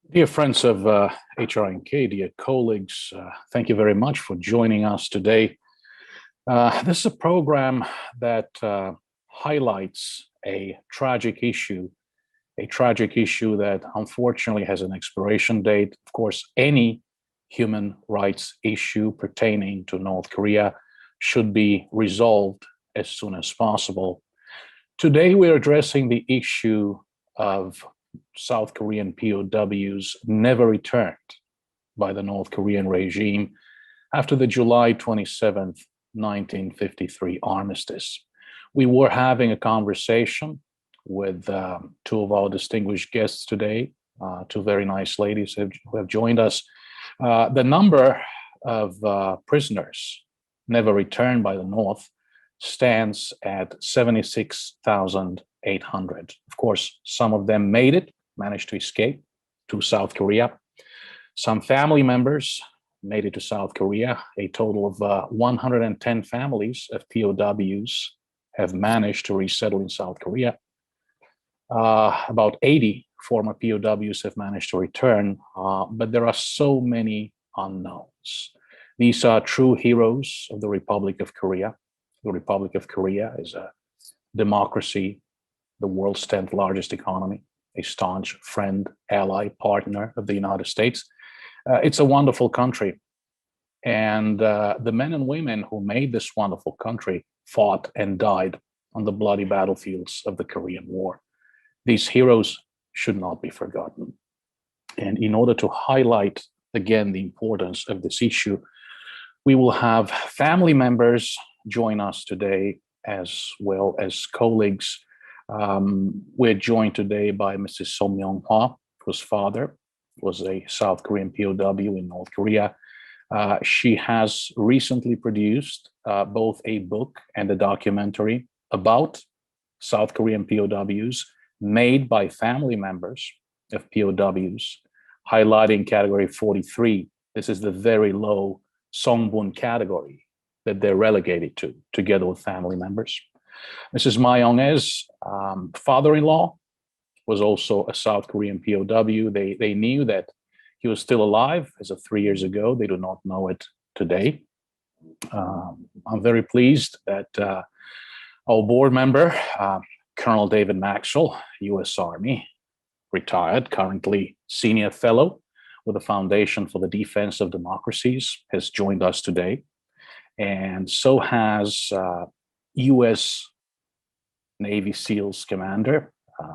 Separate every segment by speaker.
Speaker 1: Dear friends of HRNK, dear colleagues, thank you very much for joining us today. This is a program that highlights a tragic issue that unfortunately has an expiration date. Of course, any human rights issue pertaining to North Korea should be resolved as soon as possible. Today, we're addressing the issue of South Korean POWs never returned by the North Korean regime after the July 27th, 1953 armistice. We were having a conversation with two of our distinguished guests today, two very nice ladies who have joined us. The number of prisoners never returned by the North stands at 76,800. Of course, some of them managed to escape to South Korea. Some family members made it to South Korea. A total of 110 families of POWs have managed to resettle in South Korea. About 80 former POWs have managed to return, but there are so many unknowns. These are true heroes of the Republic of Korea. The Republic of Korea is a democracy, the world's 10th largest economy, a staunch friend, ally, partner of the United States. It's a wonderful country. And the men and women who made this wonderful country fought and died on the bloody battlefields of the Korean War. These heroes should not be forgotten. And in order to highlight, again, the importance of this issue, we will have family members join us today, as well as colleagues. We're joined today by Mrs. Songbun, whose father was a South Korean POW in North Korea. She has recently produced both a book and a documentary about South Korean POWs made by family members of POWs, highlighting category 43. This is the very low Songbun category that they're relegated to, together with family members. Mrs. Ma Young-e's father-in-law was also a South Korean POW. They knew that he was still alive as of 3 years ago. They do not know it today. I'm very pleased that our board member, Colonel David Maxwell, U.S. Army, retired, currently senior fellow with the Foundation for the Defense of Democracies, has joined us today. And so has U.S. Navy SEALs commander,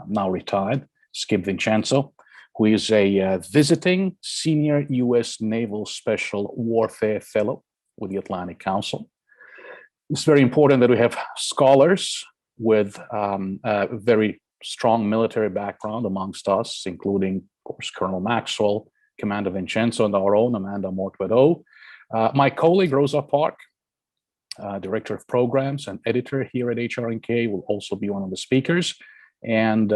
Speaker 1: now retired, Skip Vincenzo, who is a visiting senior U.S. Naval Special Warfare Fellow with the Atlantic Council. It's very important that we have scholars with a very strong military background amongst us, including, of course, Colonel Maxwell, Commander Vincenzo, and our own Amanda Mortwedt Oh. My colleague, Rosa Park, Director of Programs and Editor here at HRNK, will also be one of the speakers. And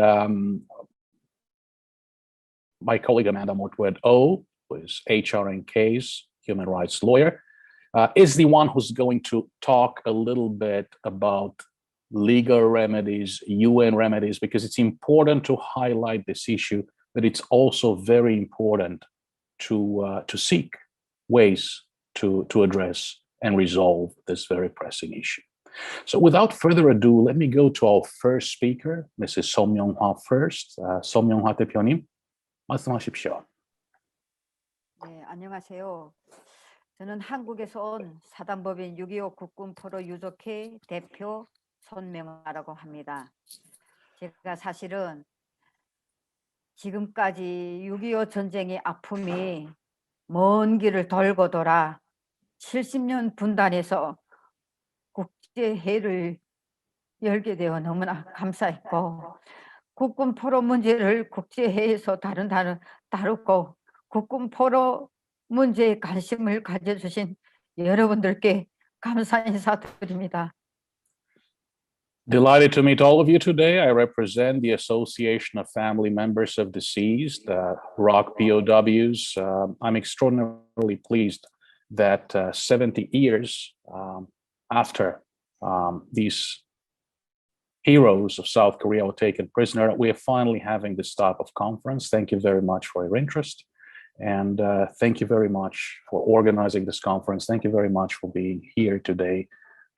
Speaker 1: my colleague, Amanda Mortwedt Oh, who is HRNK's human rights lawyer, is the one who's going to talk a little bit about legal remedies, UN remedies, because it's important to highlight this issue, but it's also very important to seek ways to address and resolve this very pressing issue. So without further ado, let me go to our first speaker, Mrs. Songbun first. Songbun 대표님, 말씀하십시오.
Speaker 2: 네, 안녕하세요. 저는 한국에서 온 사단법인 6.25 국군포로 유족회 대표 손명아라고 합니다. 제가 사실은 지금까지 6.25 전쟁의 아픔이 먼 길을 돌고 돌아 70년 분단에서 국제회의를 열게 되어 너무나 감사했고, 국군포로 문제를 국제회의에서 다루고 국군포로 문제에 관심을 가져주신 여러분들께 감사 인사드립니다.
Speaker 1: Delighted to meet all of you today. I represent the Association of Family Members of Deceased, ROK POWs. I'm extraordinarily pleased that 70 years after these heroes of South Korea were taken prisoner. We are finally having this type of conference. Thank you very much for your interest. And thank you very much for organizing this conference. Thank you very much for being here today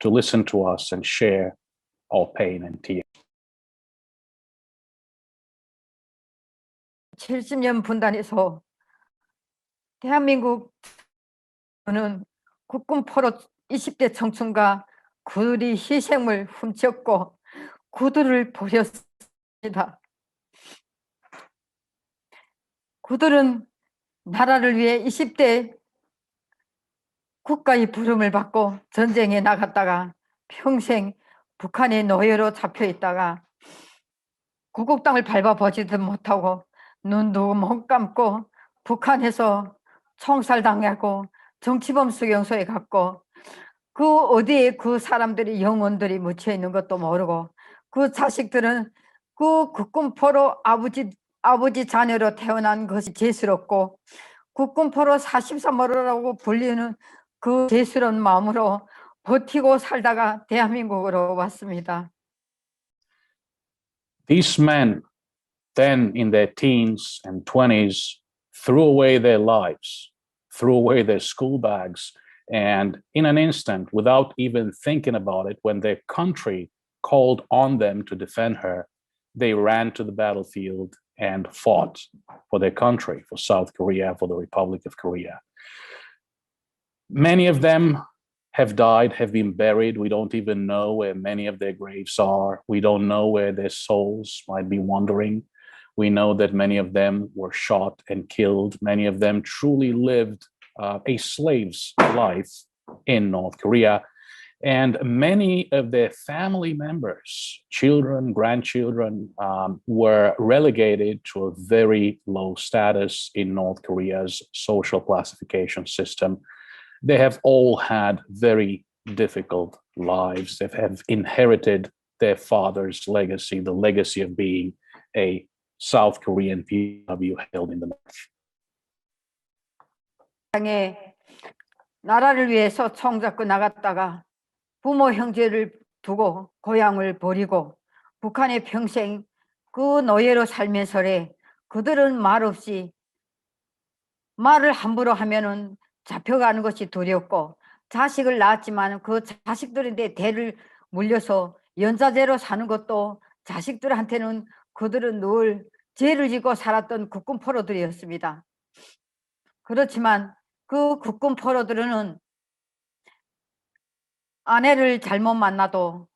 Speaker 1: to listen to us and share our pain and tears.
Speaker 2: 70년 분단에서 대한민국은 국군 포로 20대 청춘과 그들이 희생을 훔쳤고 그들을 버렸습니다. 그들은 나라를 위해 20대 국가의 부름을 받고 전쟁에 나갔다가 평생 북한의 노예로 잡혀 있다가 고국 땅을 밟아보지도 못하고 눈도 못 감고 북한에서 총살당하고 정치범 수용소에 갔고 그 어디에 그 사람들이 영혼들이 묻혀 있는 것도 모르고 그 자식들은 그 국군포로 아버지 자녀로 태어난 것이 죄스럽고 국군포로 43호라고 불리는 그 죄스러운 마음으로 버티고 살다가 대한민국으로 왔습니다.
Speaker 1: These men, then in their teens and 20s, threw away their lives, threw away their school bags, and in an instant, without even thinking about it, when their country called on them to defend her, they ran to the battlefield and fought for their country, for South Korea, for the Republic of Korea. Many of them have died, have been buried. We don't even know where many of their graves are. We don't know where their souls might be wandering. We know that many of them were shot and killed. Many of them truly lived a slave's life in North Korea. And many of their family members, children, grandchildren, were relegated to a very low status in North Korea's social classification system. They have all had very difficult lives. They have inherited their father's legacy, the legacy of being a South Korean POW held in the north.
Speaker 2: 나라를 위해서 총 잡고 나갔다가 부모 형제를 두고 고향을 버리고 북한에 평생 그 노예로 살면서래 그들은 말없이 말을 함부로 하면은 잡혀가는 것이 두렵고 자식을 낳았지만 그 자식들인데 대를 물려서 연좌제로 사는 것도 자식들한테는 그들은 늘 죄를 지고 살았던 국군 포로들이었습니다. 그렇지만 그 국군 포로들은 아내를 잘못 만나도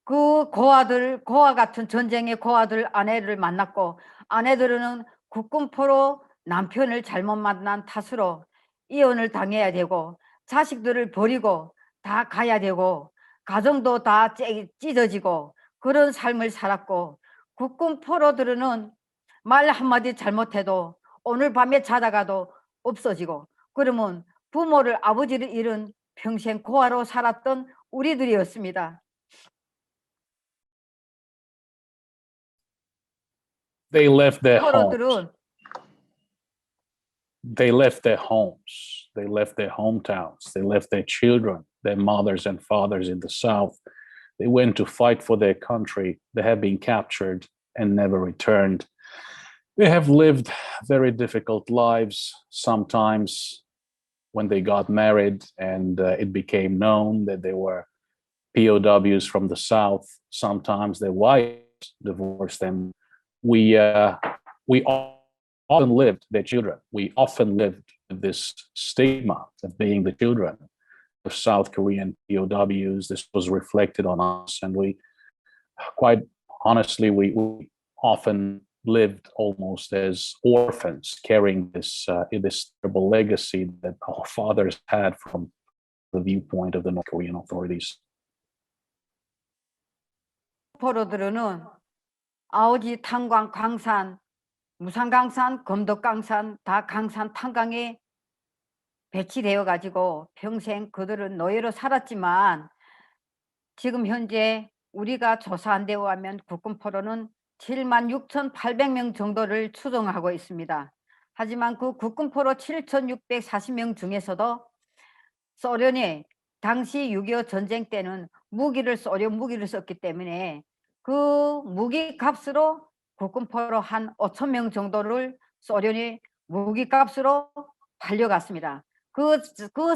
Speaker 2: 그 고아 같은 전쟁의 고아들 아내를 만났고 아내들은 국군 포로 남편을 잘못 만난 탓으로 이혼을 당해야 되고 자식들을 버리고 다 가야 되고 가정도 다 찢어지고 그런 삶을 살았고 국군 포로들은 말 한마디 잘못해도 오늘 밤에 자다가도 없어지고 그러면 부모를 아버지를 잃은 평생 고아로 살았던 우리들이었습니다.
Speaker 1: They left their homes. They left their homes. They left their hometowns. They left their children, their mothers and fathers in the South. They went to fight for their country. They have been captured and never returned. They have lived very difficult lives. Sometimes when they got married and it became known that they were POWs from the South, sometimes their wives divorced them. We often lived their children. We often lived this stigma of being the children of South Korean POWs. This was reflected on us, and we, quite honestly, we often lived almost as orphans, carrying this terrible legacy that our fathers had from the viewpoint of the North Korean authorities.
Speaker 2: 포로들은 아오지 탄광 강산, 무산강산, 검덕강산 다 강산 탄광에 배치되어 가지고 평생 그들은 노예로 살았지만 지금 현재 우리가 조사한 데 의하면 국군 포로는 76,800명 정도를 추정하고 있습니다. 하지만 그 국군 포로 7,640명 중에서도 소련이 당시 6.25 전쟁 때는 소련 무기를 썼기 때문에 그 무기 값으로 국군포로 한 5천 명 정도를 소련이 무기 값으로 팔려갔습니다. 그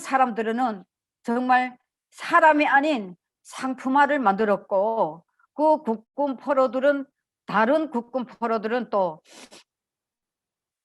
Speaker 2: 사람들은 정말 사람이 아닌 상품화를 만들었고, 그 국군포로들은, 다른 국군포로들은 또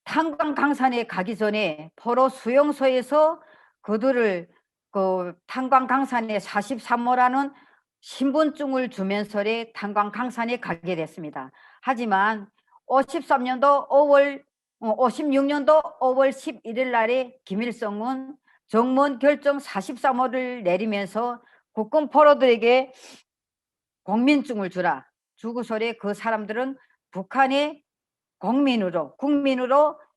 Speaker 2: 탄광 강산에 가기 전에 포로 수용소에서 그들을 그 탄광 강산에 43호라는 신분증을 주면서 탄광 강산에 가게 됐습니다. 하지만 53년도 5월 56년도 5월 11일 날에 김일성은 정문 결정 43호를 내리면서 국군 포로들에게 국민증을 주라. 주고서래 그 사람들은 북한의 국민으로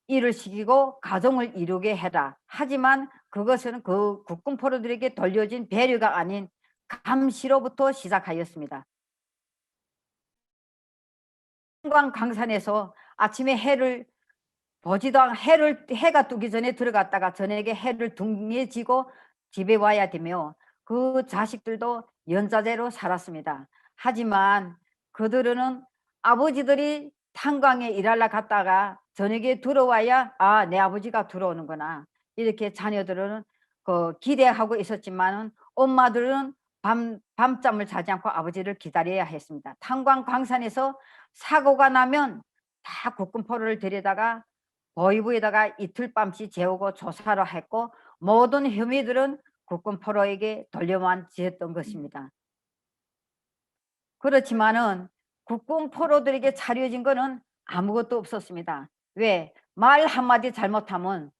Speaker 2: 일을 시키고 가정을 이루게 해라. 하지만 그것은 그 국군 포로들에게 돌려진 배려가 아닌 감시로부터 시작하였습니다. 탄광 강산에서 아침에 해가 뜨기 전에 들어갔다가 저녁에 해를 등에 지고 집에 와야 되며, 그 자식들도 연자제로 살았습니다. 하지만 그들은 아버지들이 탄광에 일하러 갔다가 저녁에 들어와야 내 아버지가 들어오는구나, 이렇게 자녀들은 기대하고 있었지만 엄마들은 밤잠을 자지 않고 아버지를 기다려야 했습니다. 탄광 강산에서 사고가 나면 다 국군포로를 데려다가 보위부에다가 이틀 밤씩 재우고 조사를 했고, 모든 혐의들은 국군포로에게 돌려만 지었던 것입니다. 그렇지만은 국군포로들에게 차려진 거는 아무것도 없었습니다. 왜? 말 한마디 잘못하면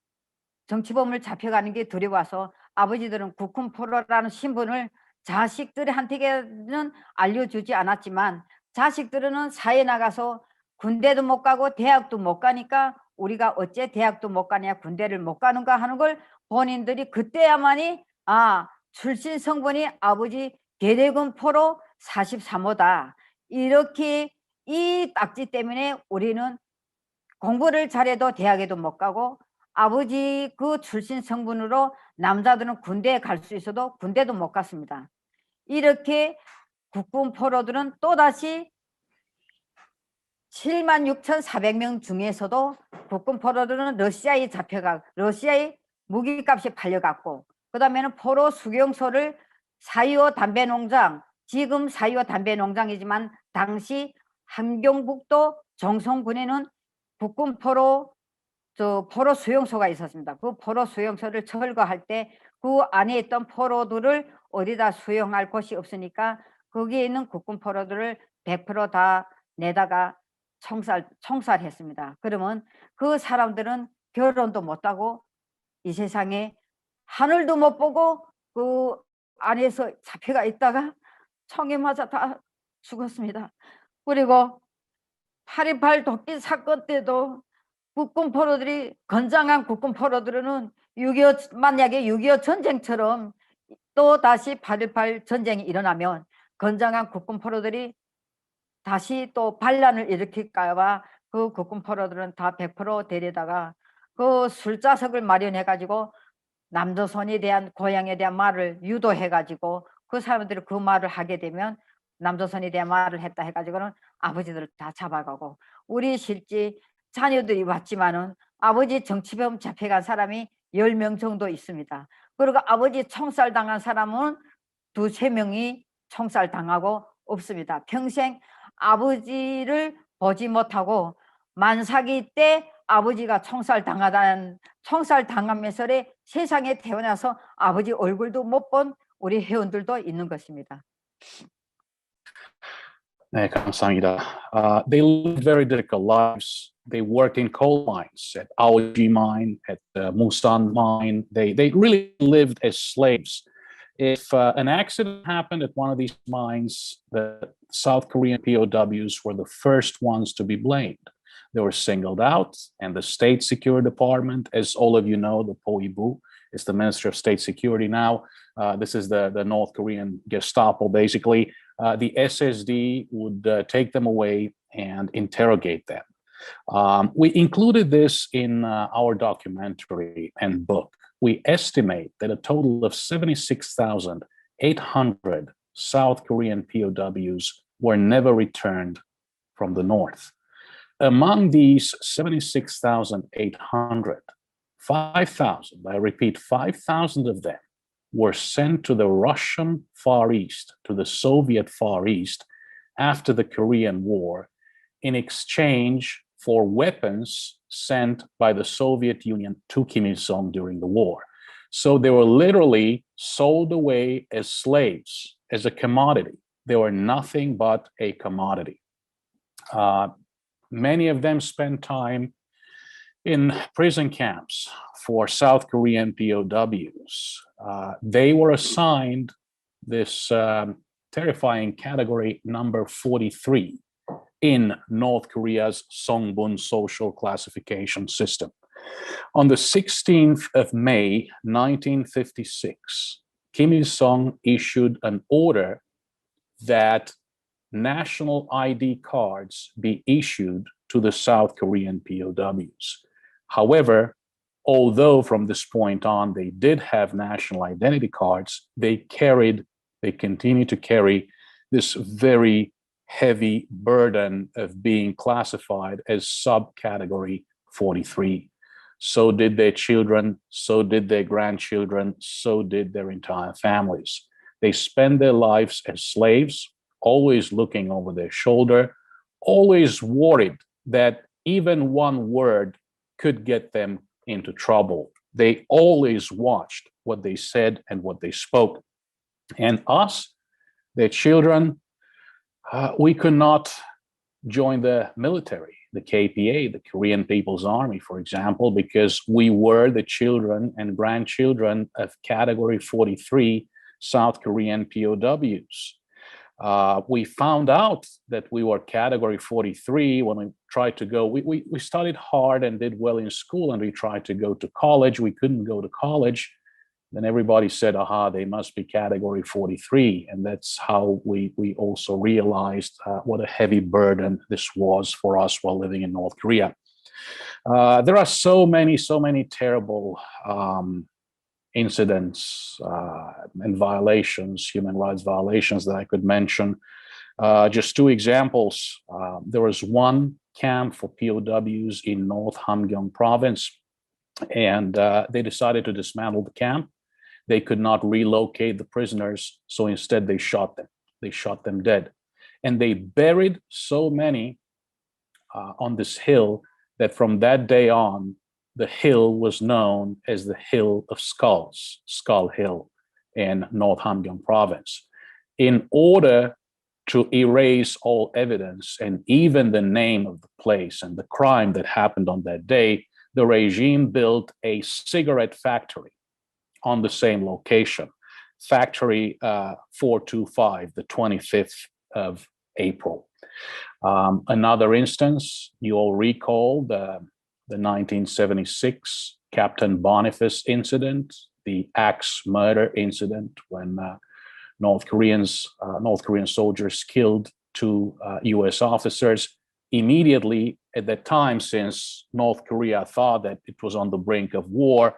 Speaker 2: 정치범을 잡혀가는 게 두려워서 아버지들은 국군포로라는 신분을 자식들한테는 알려주지 않았지만, 자식들은 사회에 나가서 군대도 못 가고 대학도 못 가니까 우리가 어째 대학도 못 가냐, 군대를 못 가는가 하는 걸 본인들이 그때야만이 출신 성분이 아버지 계대군 포로 43호다. 이렇게 이 딱지 때문에 우리는 공부를 잘해도 대학에도 못 가고, 아버지 그 출신 성분으로 남자들은 군대에 갈 수 있어도 군대도 못 갔습니다. 이렇게 국군 포로들은 또다시 76,400명 중에서도 국군 포로들은 러시아에 러시아의 무기값이 팔려갔고, 그 다음에는 포로 수용소를 4.25 담배농장, 지금 4.25 담배농장이지만 당시 함경북도 정성군에는 국군 포로 수용소가 있었습니다. 그 포로 수용소를 철거할 때 그 안에 있던 포로들을 어디다 수용할 곳이 없으니까 거기에 있는 국군 포로들을 100%다 내다가 총살했습니다. 그러면 그 사람들은 결혼도 못하고 이 세상에 하늘도 못 보고 그 안에서 잡혀가 있다가 총에 맞아 다 죽었습니다. 그리고 8.28 독일 사건 때도 국군 포로들이, 건장한 국군 포로들은 만약에 6.25 전쟁처럼 또 다시 8.18 전쟁이 일어나면 건장한 국군 포로들이 다시 또 반란을 일으킬까봐 그 국군 포로들은 다 100% 데려다가 그 술자석을 마련해 가지고 남조선에 대한, 고향에 대한 말을 유도해 가지고 그 사람들이 그 말을 하게 되면 남조선에 대한 말을 했다 해가지고는 아버지들을 다 잡아가고, 우리 실제 자녀들이 왔지만은 아버지 정치범 잡혀간 사람이 10명 정도 있습니다. 그리고 아버지 총살 당한 사람은 2~3명이 총살 당하고 없습니다. 평생 아버지를 보지 못하고 만사기 때 아버지가 총살 당하면서 세상에 태어나서 아버지 얼굴도 못 본 우리 회원들도 있는 것입니다.
Speaker 1: 네, 감사합니다. They lived very difficult lives. They worked in coal mines, at Aoji mine, at the Musan mine. They really lived as slaves. If an accident happened at one of these mines, the South Korean POWs were the first ones to be blamed. They were singled out, and the State Security Department, as all of you know, the POIBU, is the Ministry of State Security now. This is the North Korean Gestapo, basically. The SSD would take them away and interrogate them. We included this in our documentary and book. We estimate that a total of 76,800 South Korean POWs were never returned from the North. Among these 76,800, 5,000, I repeat, 5,000 of them were sent to the Russian Far East, to the Soviet Far East, after the Korean War, in exchange for weapons sent by the Soviet Union to Kim Il-sung during the war. So they were literally sold away as slaves, as a commodity. They were nothing but a commodity. Many of them spent time in prison camps for South Korean POWs. They were assigned this terrifying category number 43 in North Korea's Songbun social classification system. On the 16th of May, 1956, Kim Il-sung issued an order that national ID cards be issued to the South Korean POWs. However, although from this point on they did have national identity cards, they continued to carry this very heavy burden of being classified as subcategory 43. So did their children, so did their grandchildren, so did their entire families. They spent their lives as slaves, always looking over their shoulder, always worried that even one word could get them into trouble. They always watched what they said and what they spoke. And us, their children, we could not join the military, the KPA, the Korean People's Army, for example, because we were the children and grandchildren of Category 43 South Korean POWs. We found out that we were Category 43 when we tried to go. We studied hard and did well in school, and we tried to go to college. We couldn't go to college. Then everybody said, aha, they must be Category 43. And that's how we also realized what a heavy burden this was for us while living in North Korea. There are so many terrible incidents and violations, human rights violations that I could mention. Just two examples. There was one camp for POWs in North Hamgyong province, and they decided to dismantle the camp. They could not relocate the prisoners, so instead they shot them. They shot them dead. And they buried so many on this hill that from that day on, the hill was known as the Hill of Skulls, Skull Hill in North Hamgyong province. In order to erase all evidence and even the name of the place and the crime that happened on that day, the regime built a cigarette factory on the same location, Factory 425, the 25th of April. Another instance, you all recall the 1976 Captain Boniface incident, the axe murder incident when North Korean soldiers killed two U.S. officers. Immediately at that time, since North Korea thought that it was on the brink of war,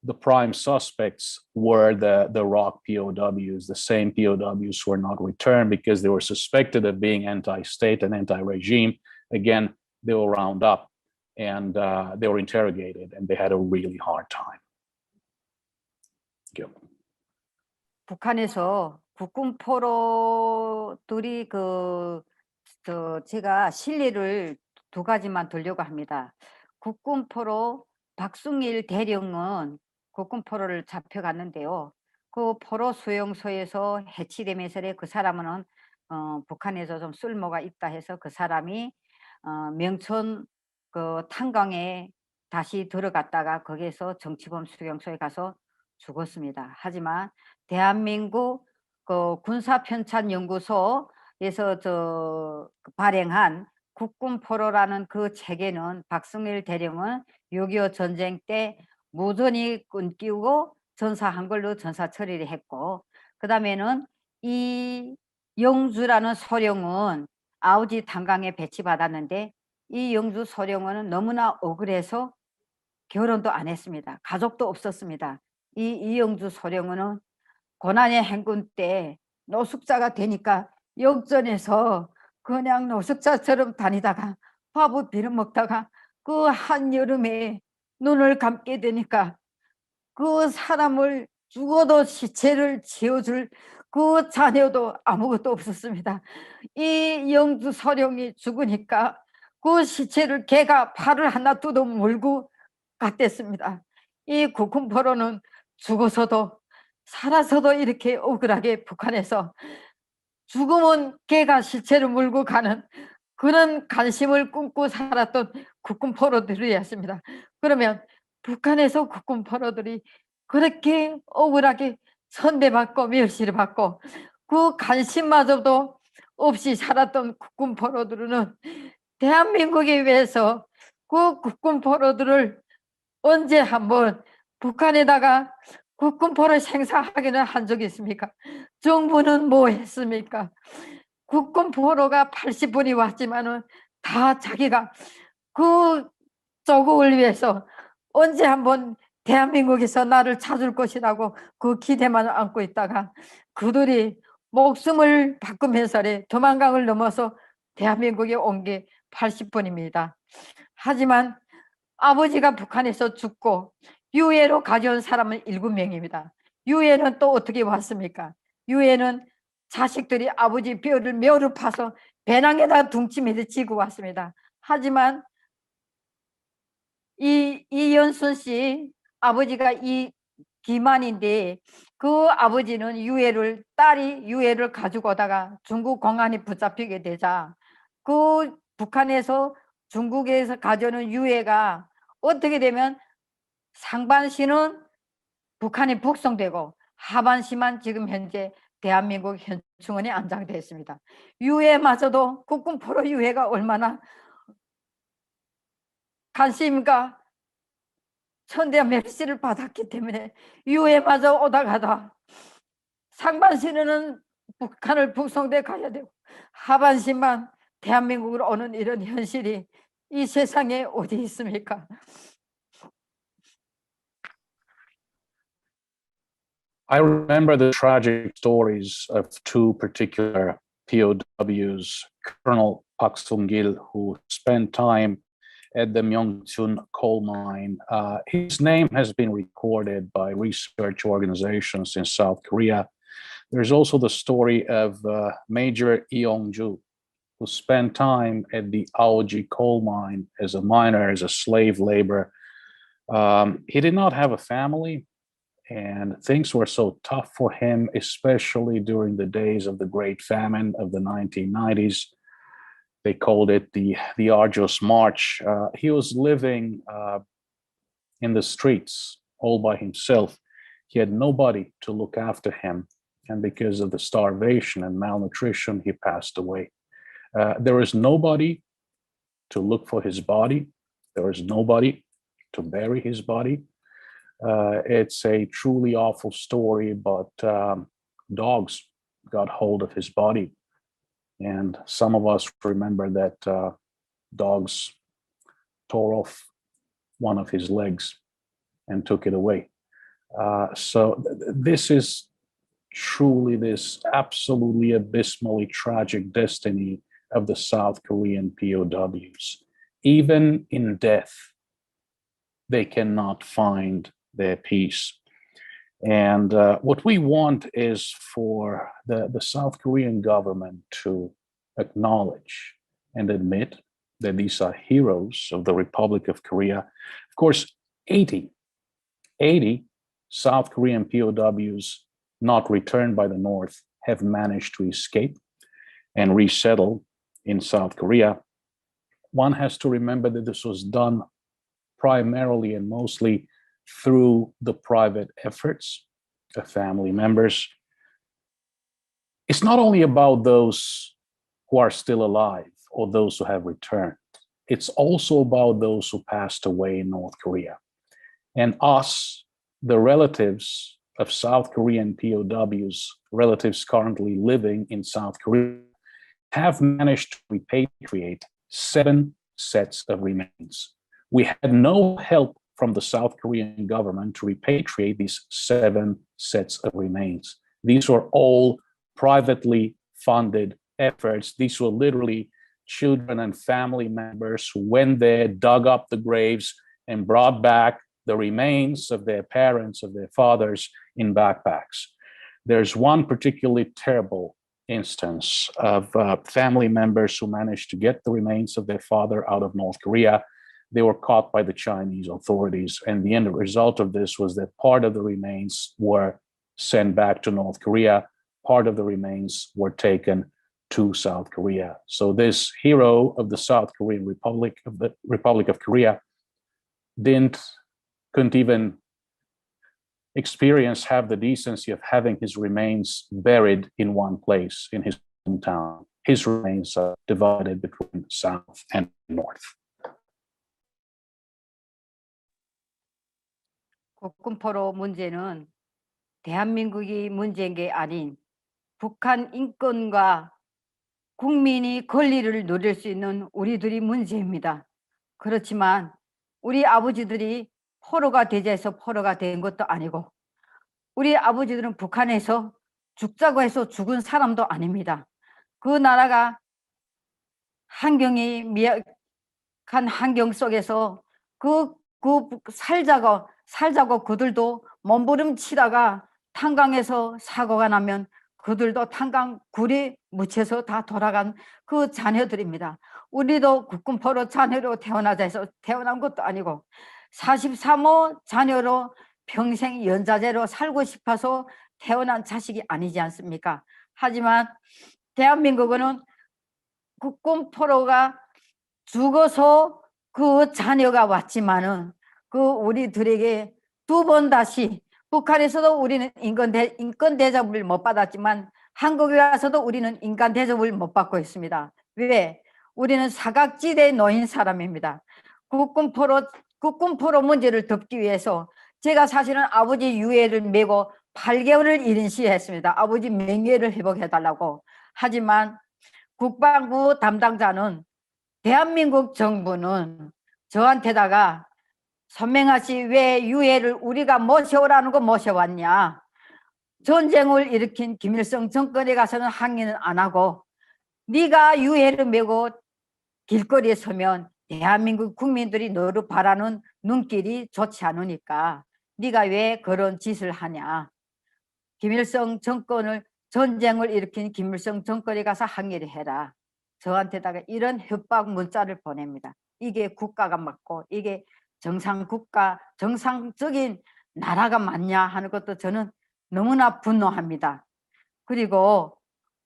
Speaker 1: the prime suspects were the ROK POWs, the same POWs who were not returned because they were suspected of being anti-state and anti-regime. Again, they were rounded up and they were interrogated, and they had a really hard time. Thank you.
Speaker 2: 북한에서 국군 포로들이 제가 실례를 두 가지만 들려고 합니다. 국군 포로 박승일 대령은 국군 포로를 잡혀갔는데요. 그 포로 수용소에서 해치되면서 그 사람은 북한에서 좀 쓸모가 있다 해서 그 사람이 명천 그 탄광에 다시 들어갔다가 거기에서 정치범 수용소에 가서 죽었습니다. 하지만 대한민국 그 군사편찬연구소에서 발행한 국군 포로라는 그 책에는 박승일 대령은 6.25 전쟁 때 무전이 끊기고 전사한 걸로 전사 처리를 했고, 그 다음에는 이 영주라는 소령은 아우지 탄광에 배치받았는데 이 영주 소령은 너무나 억울해서 결혼도 안 했습니다. 가족도 없었습니다. 이 이영주 소령은 고난의 행군 때 노숙자가 되니까 역전해서 그냥 노숙자처럼 다니다가 밥을 빌어먹다가 그 한여름에 눈을 감게 되니까 그 사람을 죽어도 시체를 지어줄 그 자녀도 아무것도 없었습니다. 이 영주 서령이 죽으니까 그 시체를 개가 팔을 하나 뜯어 물고 갔댔습니다. 이 국군포로는 죽어서도 살아서도 이렇게 억울하게 북한에서 죽으면 개가 시체를 물고 가는 그런 관심을 꿈꾸고 살았던 국군포로들이었습니다. 그러면 북한에서 국군포로들이 그렇게 억울하게 선대받고 멸시를 받고 그 관심마저도 없이 살았던 국군포로들은 대한민국에 위해서 그 국군포로들을 언제 한번 북한에다가 국군포로 생산하기는 한 적이 있습니까? 정부는 뭐 했습니까? 국군포로가 80분이 왔지만은 다 자기가 그 조국을 위해서 언제 한번 대한민국에서 나를 찾을 것이라고 그 기대만 안고 있다가 그들이 목숨을 바꾸면서 도망강을 넘어서 대한민국에 온 게 80분입니다. 하지만 아버지가 북한에서 죽고 유해로 가져온 사람은 7명입니다. 유해는 또 어떻게 왔습니까? 유해는 자식들이 아버지 뼈를 파서 배낭에다 둥치면서 지고 왔습니다. 하지만 이연순 씨 아버지가 이 기만인데 그 아버지는 딸이 유해를 가지고 오다가 중국 공안이 붙잡히게 되자 그 북한에서 중국에서 가져오는 유해가 어떻게 되면 상반시는 북한에 북송되고 하반시만 지금 현재 대한민국 현충원에 안장되어 있습니다. 유해마저도 국군포로 유해가 얼마나 관심과 천대한 멸시를 받았기 때문에 유해마저 오다가다 상반시는 북한을 북송돼 가야 되고 하반시만 대한민국으로 오는 이런 현실이 이 세상에 어디 있습니까?
Speaker 1: I remember the tragic stories of two particular POWs, Colonel Pak Sung-gil, who spent time at the Myeongchun coal mine. His name has been recorded by research organizations in South Korea. There's also the story of Major Lee Yong-ju, who spent time at the Aoji coal mine as a miner, as a slave laborer. He did not have a family, and things were so tough for him, especially during the days of the Great Famine of the 1990s. They called it the Arduous March. He was living in the streets all by himself. He had nobody to look after him, and because of the starvation and malnutrition, he passed away. There is nobody to look for his body. There is nobody to bury his body. It's a truly awful story, but dogs got hold of his body. And some of us remember that dogs tore off one of his legs and took it away. So this is truly this absolutely abysmally tragic destiny of the South Korean POWs. Even in death, they cannot find their peace. And what we want is for the South Korean government to acknowledge and admit that these are heroes of the Republic of Korea. Of course, 80 South Korean POWs not returned by the North have managed to escape and resettle in South Korea. One has to remember that this was done primarily and mostly through the private efforts of family members. It's not only about those who are still alive or those who have returned. It's also about those who passed away in North Korea. And us, the relatives of South Korean POWs, relatives currently living in South Korea, have managed to repatriate 7 sets of remains. We had no help from the South Korean government to repatriate these 7 sets of remains. These were all privately funded efforts. These were literally children and family members who went there, dug up the graves, and brought back the remains of their parents, of their fathers, in backpacks. There's one particularly terrible instance of family members who managed to get the remains of their father out of North Korea. They were caught by the Chinese authorities, and the end result of this was that part of the remains were sent back to North Korea, part of the remains were taken to South Korea. So this hero of the South Korean Republic, of the Republic of Korea, couldn't even have the decency of having his remains buried in one place in his hometown. His remains are divided between South and North.
Speaker 2: 국군포로 문제는 대한민국이 문제인 게 아닌 북한 인권과 국민이 권리를 누릴 수 있는 우리들이 문제입니다. 그렇지만 우리 아버지들이 포로가 되자 해서 포로가 된 것도 아니고, 우리 아버지들은 북한에서 죽자고 해서 죽은 사람도 아닙니다. 그 나라가 환경이 미약한 환경 속에서 살자고 그들도 몸부림치다가 탄광에서 사고가 나면 그들도 탄광 굴에 묻혀서 다 돌아간 그 자녀들입니다. 우리도 국군포로 자녀로 태어나자 해서 태어난 것도 아니고 43호 자녀로 평생 연자제로 살고 싶어서 태어난 자식이 아니지 않습니까? 하지만 대한민국은 국군포로가 죽어서 그 자녀가 왔지만은 그 우리들에게 두 번 다시, 북한에서도 우리는 인권 대접을 못 받았지만 한국에 와서도 우리는 인간 대접을 못 받고 있습니다. 왜? 우리는 사각지대에 놓인 사람입니다. 국군포로 문제를 덮기 위해서 제가 사실은 아버지 유해를 메고 8개월을 일인 시했습니다. 아버지 명예를 회복해달라고. 하지만 국방부 담당자는, 대한민국 정부는 저한테다가 선명하시 왜 유해를 우리가 모셔오라는 거 모셔왔냐. 전쟁을 일으킨 김일성 정권에 가서는 항의는 안 하고 네가 유해를 메고 길거리에 서면 대한민국 국민들이 너를 바라는 눈길이 좋지 않으니까 네가 왜 그런 짓을 하냐. 김일성 정권을, 전쟁을 일으킨 김일성 정권에 가서 항의를 해라. 저한테다가 이런 협박 문자를 보냅니다. 이게 국가가 맞고 이게 정상국가, 정상적인 나라가 맞냐 하는 것도 저는 너무나 분노합니다. 그리고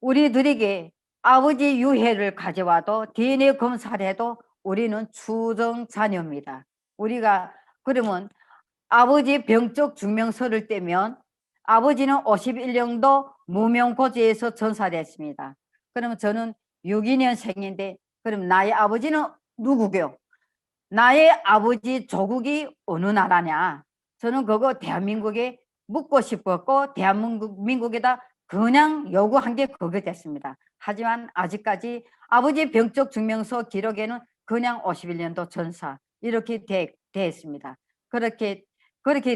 Speaker 2: 우리들에게 아버지 유해를 가져와도 DNA 검사를 해도 우리는 추정 자녀입니다. 우리가 그러면 아버지 병적 증명서를 떼면 아버지는 51년도 무명고지에서 전사됐습니다. 그러면 저는 62년생인데 그럼 나의 아버지는 누구게요? 나의 아버지 조국이 어느 나라냐? 저는 그거 대한민국에 묻고 싶었고 대한민국에다 그냥 요구한 게 그게 됐습니다. 하지만 아직까지 아버지 병적 증명서 기록에는 그냥 51년도 전사 이렇게 돼 있습니다. 그렇게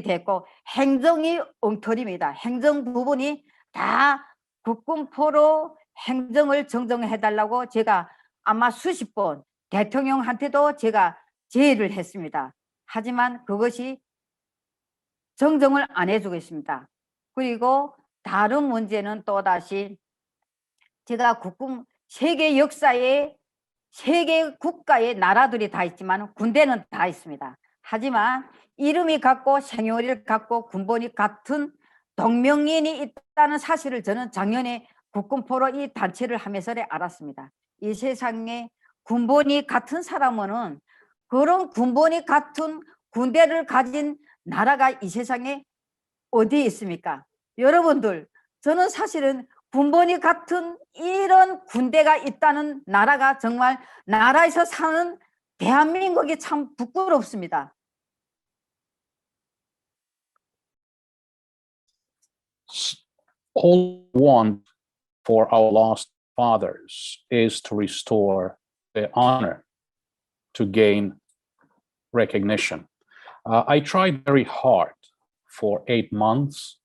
Speaker 2: 됐고 행정이 엉터리입니다. 행정 부분이 다 국군포로 행정을 정정해달라고 제가 아마 수십 번 대통령한테도 제가 제의를 했습니다. 하지만 그것이 정정을 안 해주고 있습니다. 그리고 다른 문제는 또다시 제가 세계 역사에 세계 국가의 나라들이 다 있지만 군대는 다 있습니다. 하지만 이름이 같고 생일을 갖고 군번이 같은 동명이인이 있다는 사실을 저는 작년에 국군포로 이 단체를 하면서 알았습니다. 이 세상에 군번이 같은 사람은 그런 군번이 같은 군대를 가진 나라가 이 세상에 어디에 있습니까? 여러분들, 저는 사실은 군번이 같은 이런 군대가 있다는 나라가 정말 나라에서 사는 대한민국이 참 부끄럽습니다.
Speaker 1: All we want for our lost fathers is to restore their honor, to gain recognition. I tried very hard for 8 months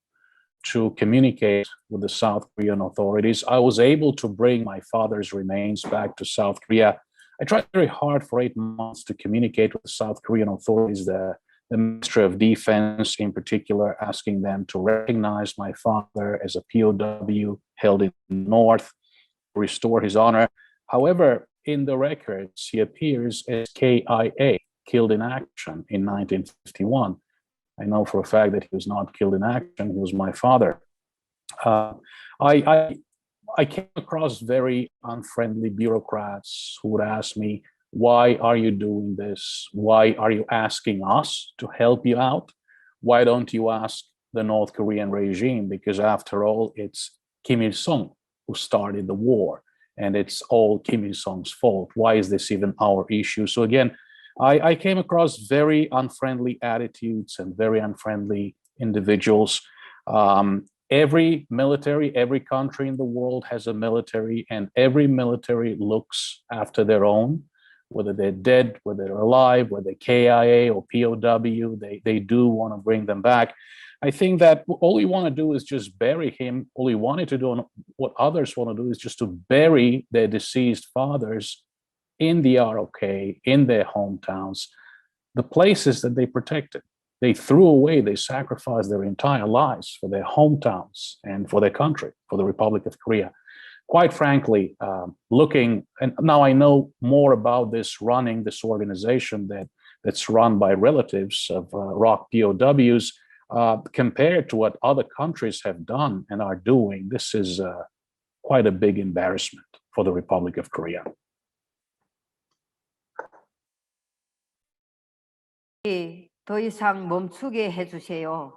Speaker 1: to communicate with the South Korean authorities. I was able to bring my father's remains back to South Korea. I tried very hard for 8 months to communicate with the South Korean authorities, the Ministry of Defense in particular, asking them to recognize my father as a POW held in the North, restore his honor. However, in the records, he appears as KIA, killed in action, in 1951. I know for a fact that he was not killed in action. He was my father. I came across very unfriendly bureaucrats who would ask me, why are you doing this? Why are you asking us to help you out? Why don't you ask the North Korean regime? Because after all, it's Kim Il-sung who started the war, and it's all Kim Il-sung's fault. Why is this even our issue? So again, I came across very unfriendly attitudes and very unfriendly individuals. Every military, every country in the world has a military, and every military looks after their own, whether they're dead, whether they're alive, whether they're KIA or POW, they do want to bring them back. I think that all you want to do is just bury him. All you wanted to do, and what others want to do, is just to bury their deceased fathers in the ROK, in their hometowns, the places that they protected. They threw away, they sacrificed their entire lives for their hometowns and for their country, for the Republic of Korea. Quite frankly, looking, and now I know more about this organization that's run by relatives of ROK POWs, compared to what other countries have done and are doing. This is quite a big embarrassment for the Republic of Korea.
Speaker 2: 더 이상 멈추게 해주세요.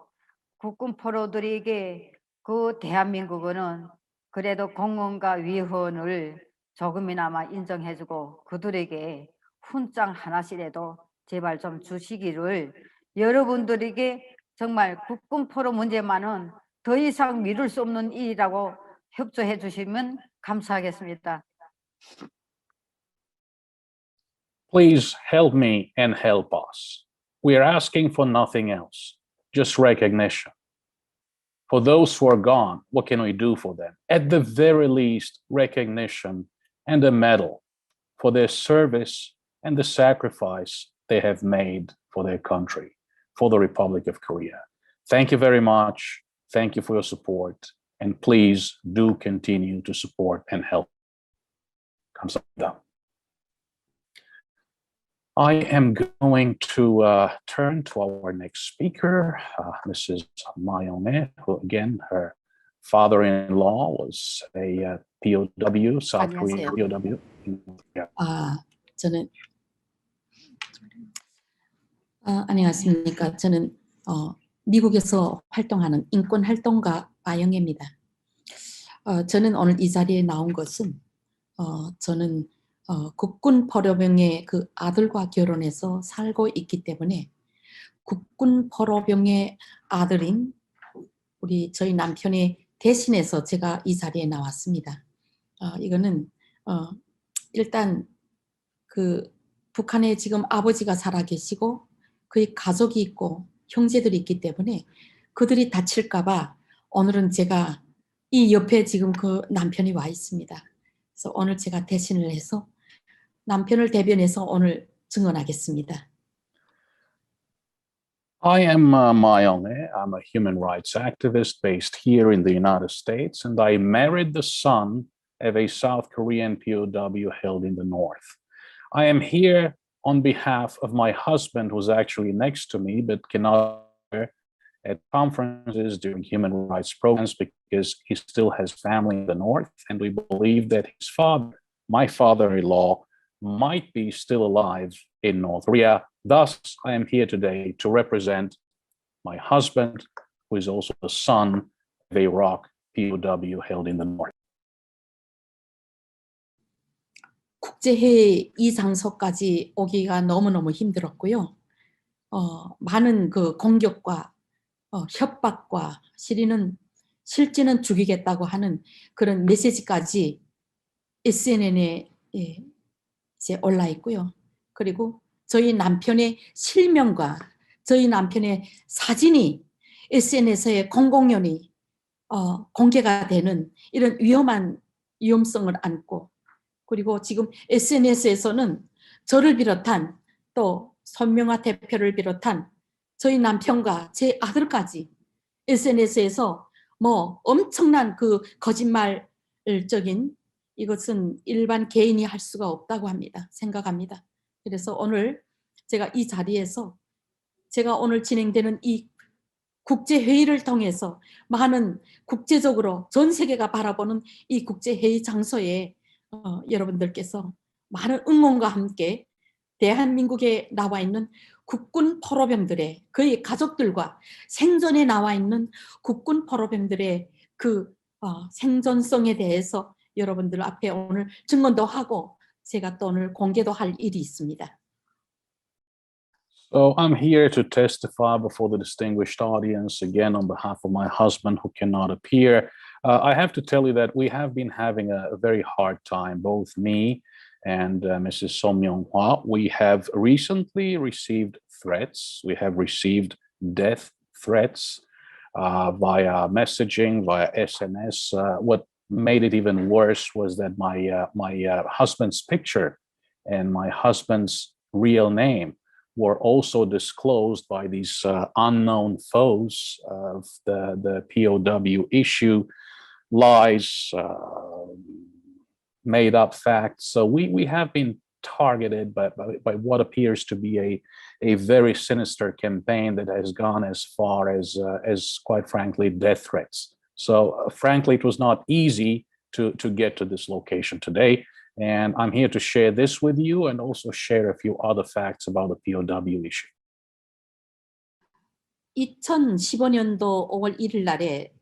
Speaker 2: 국군 포로들에게 그 대한민국은 그래도 공헌과 위헌을 조금이나마 인정해주고 그들에게 훈장 하나씩이라도 제발 좀 주시기를, 여러분들에게 정말 국군 포로 문제만은 더 이상 미룰 수 없는 일이라고 협조해 주시면 감사하겠습니다.
Speaker 1: Please help me and help us. We are asking for nothing else, just recognition. For those who are gone, what can we do for them? At the very least, recognition and a medal for their service and the sacrifice they have made for their country, for the Republic of Korea. Thank you very much. Thank you for your support. And please do continue to support and help. 감사합니다. I am going to turn to our next speaker, Mrs. Mayone, who again, her father-in-law was a POW, South Korean POW.
Speaker 3: 저는 안녕하십니까. 저는 미국에서 활동하는 인권 활동가 마영애입니다. 저는 오늘 이 자리에 나온 것은 저는 국군 포로병의 그 아들과 결혼해서 살고 있기 때문에 국군 포로병의 아들인 저희 남편의 대신해서 제가 이 자리에 나왔습니다. 이거는 일단 그 북한에 지금 아버지가 살아 계시고 그의 가족이 있고 형제들이 있기 때문에 그들이 다칠까 봐 오늘은 제가 이 옆에 지금 그 남편이 와 있습니다. 그래서 오늘 제가 대신을 해서 남편을 대변해서 오늘 증언하겠습니다.
Speaker 1: I am Mayone. I'm a human rights activist based here in the United States, and I married the son of a South Korean POW held in the North. I am here on behalf of my husband, who's actually next to me, but cannot be at conferences during human rights programs because he still has family in the North, and we believe that his father, my father-in-law, might be still alive in North Korea. Thus, I am here today to represent my husband, who is also the son of a ROK POW held in the North.
Speaker 3: 국제회의 이 장소까지 오기가 너무너무 힘들었고요. 많은 그 공격과 협박과 실제는 죽이겠다고 하는 그런 메시지까지 SNN에 이제 올라 있고요. 그리고 저희 남편의 실명과 저희 남편의 사진이 SNS에 공공연히 공개가 되는 이런 위험성을 안고, 그리고 지금 SNS에서는 저를 비롯한 또 손명아 대표를 비롯한 저희 남편과 제 아들까지 SNS에서 뭐 엄청난 그 거짓말적인, 이것은 일반 개인이 할 수가 없다고 생각합니다. 그래서 오늘 제가 이 자리에서 제가 오늘 진행되는 이 국제회의를 통해서 많은 국제적으로 전 세계가 바라보는 이 국제회의 장소에 여러분들께서 많은 응원과 함께 대한민국에 나와 있는 국군 포로병들의, 그의 가족들과 생존에 나와 있는 국군 포로병들의 그 생존성에 대해서 여러분들 앞에 오늘 증언도 하고 제가 또 오늘 공개도 할 일이 있습니다.
Speaker 1: So I'm here to testify before the distinguished audience again on behalf of my husband who cannot appear. I have to tell you that we have been having a very hard time, both me and Mrs. Songbun. We have recently received threats. We have received death threats via messaging, via SMS. What made it even worse was that my husband's picture and my husband's real name were also disclosed by these unknown foes of the POW issue, lies, made up facts. So we have been targeted by what appears to be a very sinister campaign that has gone as far as quite frankly, death threats. So frankly, it was not easy to get to this location today. And I'm here to share this with you and also share a few other facts about the POW issue.
Speaker 3: 2015년도 5월 1일 날에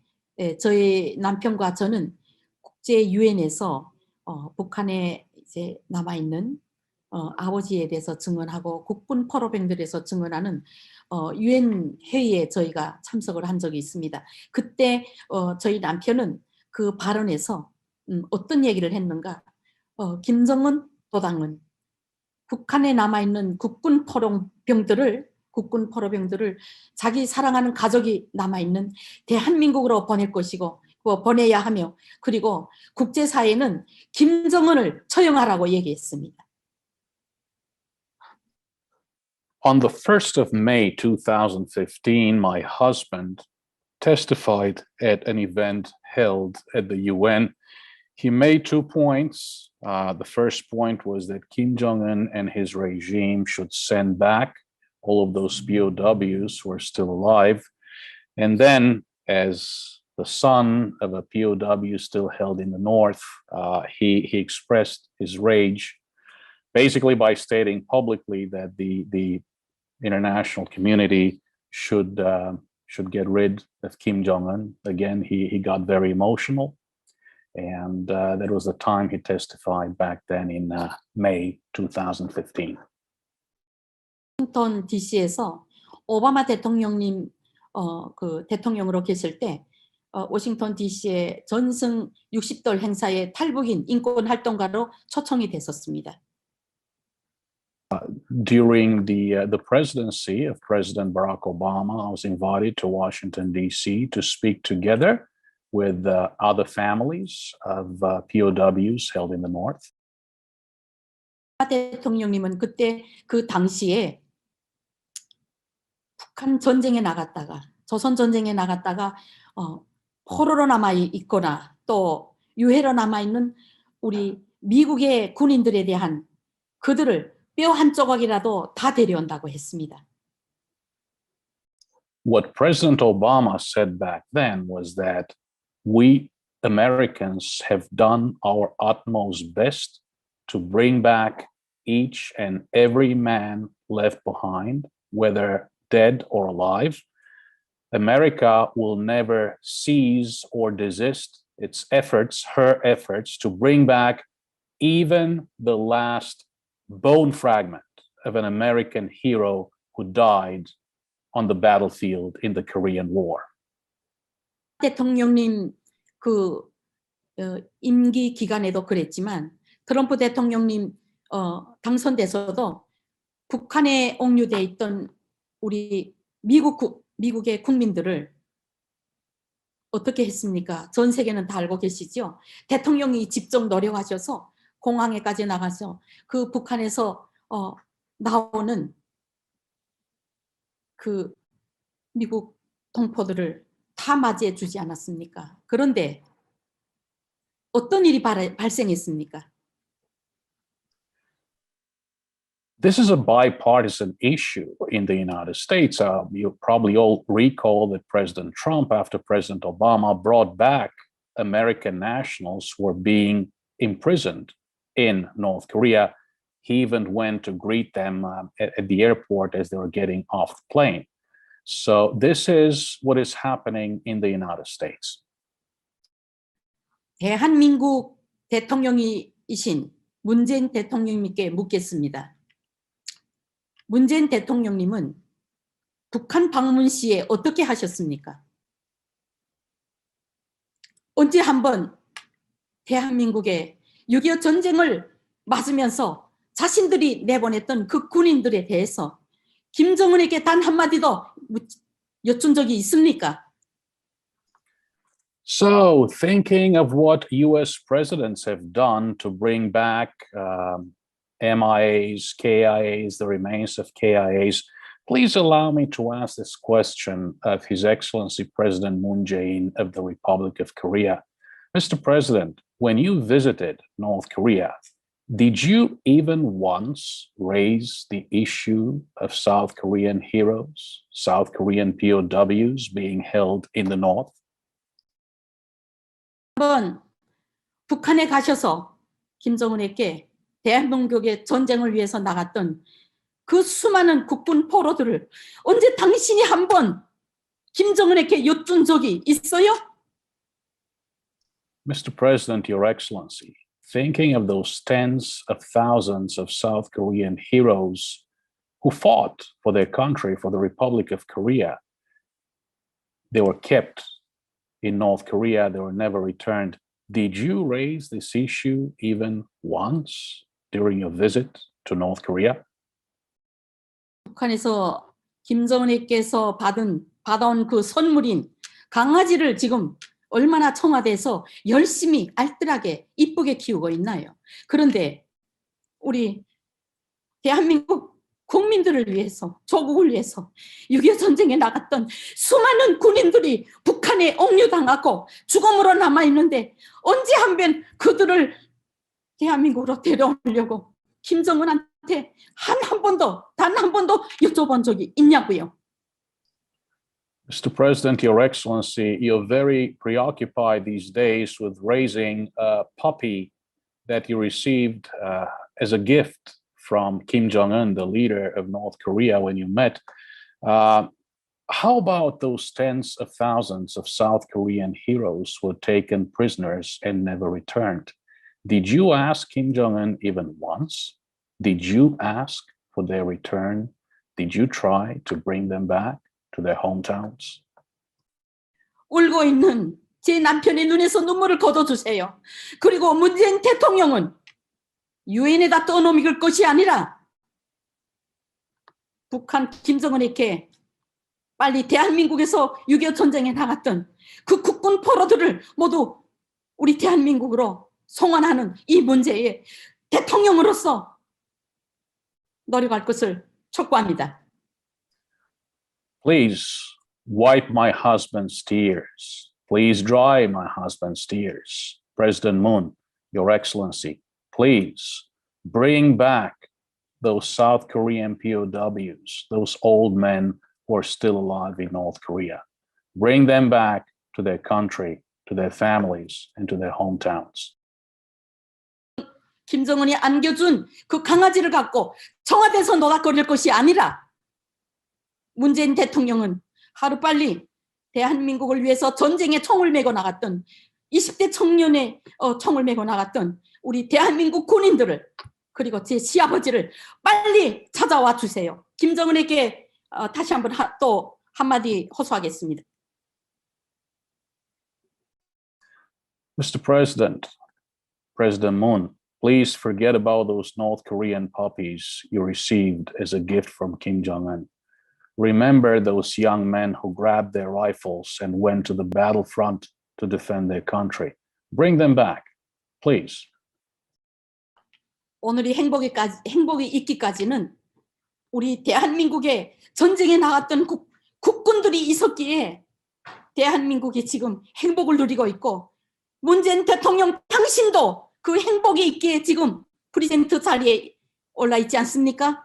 Speaker 3: 저희 남편과 저는 국제 유엔에서 북한에 이제 남아 있는 아버지에 대해서 증언하고 국군 포로병들에서 증언하는 유엔 회의에 저희가 참석을 한 적이 있습니다. 그때 저희 남편은 그 발언에서 어떤 얘기를 했는가? 김정은 도당은 북한에 남아있는 국군 포로병들을 자기 사랑하는 가족이 남아있는 대한민국으로 보낼 것이고 보내야 하며, 그리고 국제사회는 김정은을 처형하라고 얘기했습니다.
Speaker 1: On the 1st of May 2015, my husband testified at an event held at the UN. He made 2 points. The first point was that Kim Jong-un and his regime should send back all of those POWs who are still alive. And then, as the son of a POW still held in the north, he expressed his rage basically by stating publicly that the international community should get rid of Kim Jong-un. Again, he got very emotional. And that was the time he testified back then in May 2015.
Speaker 3: 워싱턴 DC에서 오바마 대통령님 그 대통령으로 계실 때 워싱턴 DC의 전승 60돌 행사에 탈북인 인권 활동가로 초청이 됐었습니다.
Speaker 1: During the presidency of President Barack Obama, I was invited to Washington, D.C. to speak together with other families of POWs held in the north.
Speaker 3: 대통령님은 그때 그 당시에 북한 전쟁에 나갔다가 조선 전쟁에 나갔다가 포로로 남아 있거나 또 유해로 남아 있는 우리 미국의 군인들에 대한 그들을 뼈 한 조각이라도 다 데려온다고 했습니다.
Speaker 1: What President Obama said back then was that we Americans have done our utmost best to bring back each and every man left behind, whether dead or alive. America will never cease or desist its efforts, her efforts, to bring back even the last bone fragment of an American hero who died on the battlefield in the Korean War.
Speaker 3: 대통령님 그 임기 기간에도 그랬지만 트럼프 대통령님 당선돼서도 북한에 옥류돼 있던 우리 미국의 국민들을 어떻게 했습니까? 전 세계는 다 알고 계시죠? 대통령이 직접 노력하셔서 공항에까지 나가서 그 북한에서 나오는 그 미국 동포들을 다 맞이해 주지 않았습니까? 그런데 어떤 일이 발생했습니까?
Speaker 1: This is a bipartisan issue in the United States. You probably all recall that President Trump, after President Obama, brought back American nationals who were being imprisoned in North Korea. He even went to greet them at the airport as they were getting off the plane. So this is what is happening in the United States.
Speaker 3: 대한민국 대통령이신 문재인 대통령님께 묻겠습니다. 문재인 대통령님은 북한 방문 시에 어떻게 하셨습니까? 언제 한번 대한민국의 6.25 전쟁을 맞으면서 자신들이 내보냈던 그 군인들에 대해서 김정은에게 단 한마디도 여쭌 적이 있습니까?
Speaker 1: So thinking of what U.S. presidents have done to bring back MIAs, KIAs, the remains of KIAs, please allow me to ask this question of His Excellency President Moon Jae-in of the Republic of Korea. Mr. President, when you visited North Korea, did you even once raise the issue of South Korean heroes, South Korean POWs being held in the North?
Speaker 3: 한번 북한에 가셔서 김정은에게 대한민국의 전쟁을 위해서 나갔던 그 수많은 국군 포로들을 언제 당신이 한번 김정은에게 여쭌 적이 있어요?
Speaker 1: Mr. President, Your Excellency, thinking of those tens of thousands of South Korean heroes who fought for their country, for the Republic of Korea, they were kept in North Korea, they were never returned. Did you raise this issue even once during your visit to North Korea?
Speaker 3: 북한에서 김정은께서 받아온 그 선물인 강아지를 지금 얼마나 청와대에서 열심히 알뜰하게 이쁘게 키우고 있나요? 그런데 우리 대한민국 국민들을 위해서, 조국을 위해서 6.25 전쟁에 나갔던 수많은 군인들이 북한에 억류당하고 죽음으로 남아있는데 언제 한번 그들을 대한민국으로 데려오려고 김정은한테 단 한 번도 여쭤본 적이 있냐고요.
Speaker 1: Mr. President, Your Excellency, you're very preoccupied these days with raising a puppy that you received as a gift from Kim Jong-un, the leader of North Korea, when you met. How about those tens of thousands of South Korean heroes who were taken prisoners and never returned? Did you ask Kim Jong-un even once? Did you ask for their return? Did you try to bring them back to their hometowns?
Speaker 3: 울고 있는 제 남편의 눈에서 눈물을 걷어주세요. 그리고 문재인 대통령은 유엔에다 떠넘길 것이 아니라 북한 김정은에게 빨리 대한민국에서 6.25 전쟁에 나갔던 그 국군 포로들을 모두 우리 대한민국으로 송환하는 이 문제에 대통령으로서 노력할 것을 촉구합니다.
Speaker 1: Please wipe my husband's tears. Please dry my husband's tears. President Moon, Your Excellency, please bring back those South Korean POWs, those old men who are still alive in North Korea. Bring them back to their country, to their families, and to their hometowns.
Speaker 3: 김정은이 안겨준 그 강아지를 갖고 청와대에서 노닥거릴 것이 아니라 문재인 대통령은 하루빨리 대한민국을 위해서 전쟁에 총을 메고 나갔던 20대 청년의 총을 메고 나갔던 우리 대한민국 군인들을 그리고 제 시아버지를 빨리 찾아와 주세요. 김정은에게 다시 한번 또 한마디 호소하겠습니다.
Speaker 1: Mr. President, President Moon, please forget about those North Korean puppies you received as a gift from Kim Jong-un. Remember those young men who grabbed their rifles and went to the battlefront to defend their country. Bring them back, please.
Speaker 3: 오늘이 행복이 있기까지는 우리 대한민국에 전쟁에 나갔던 국군들이 있었기에 대한민국이 지금 행복을 누리고 있고 문재인 대통령 당신도 그 행복이 있기에 지금 프레지던트 자리에 올라 있지 않습니까?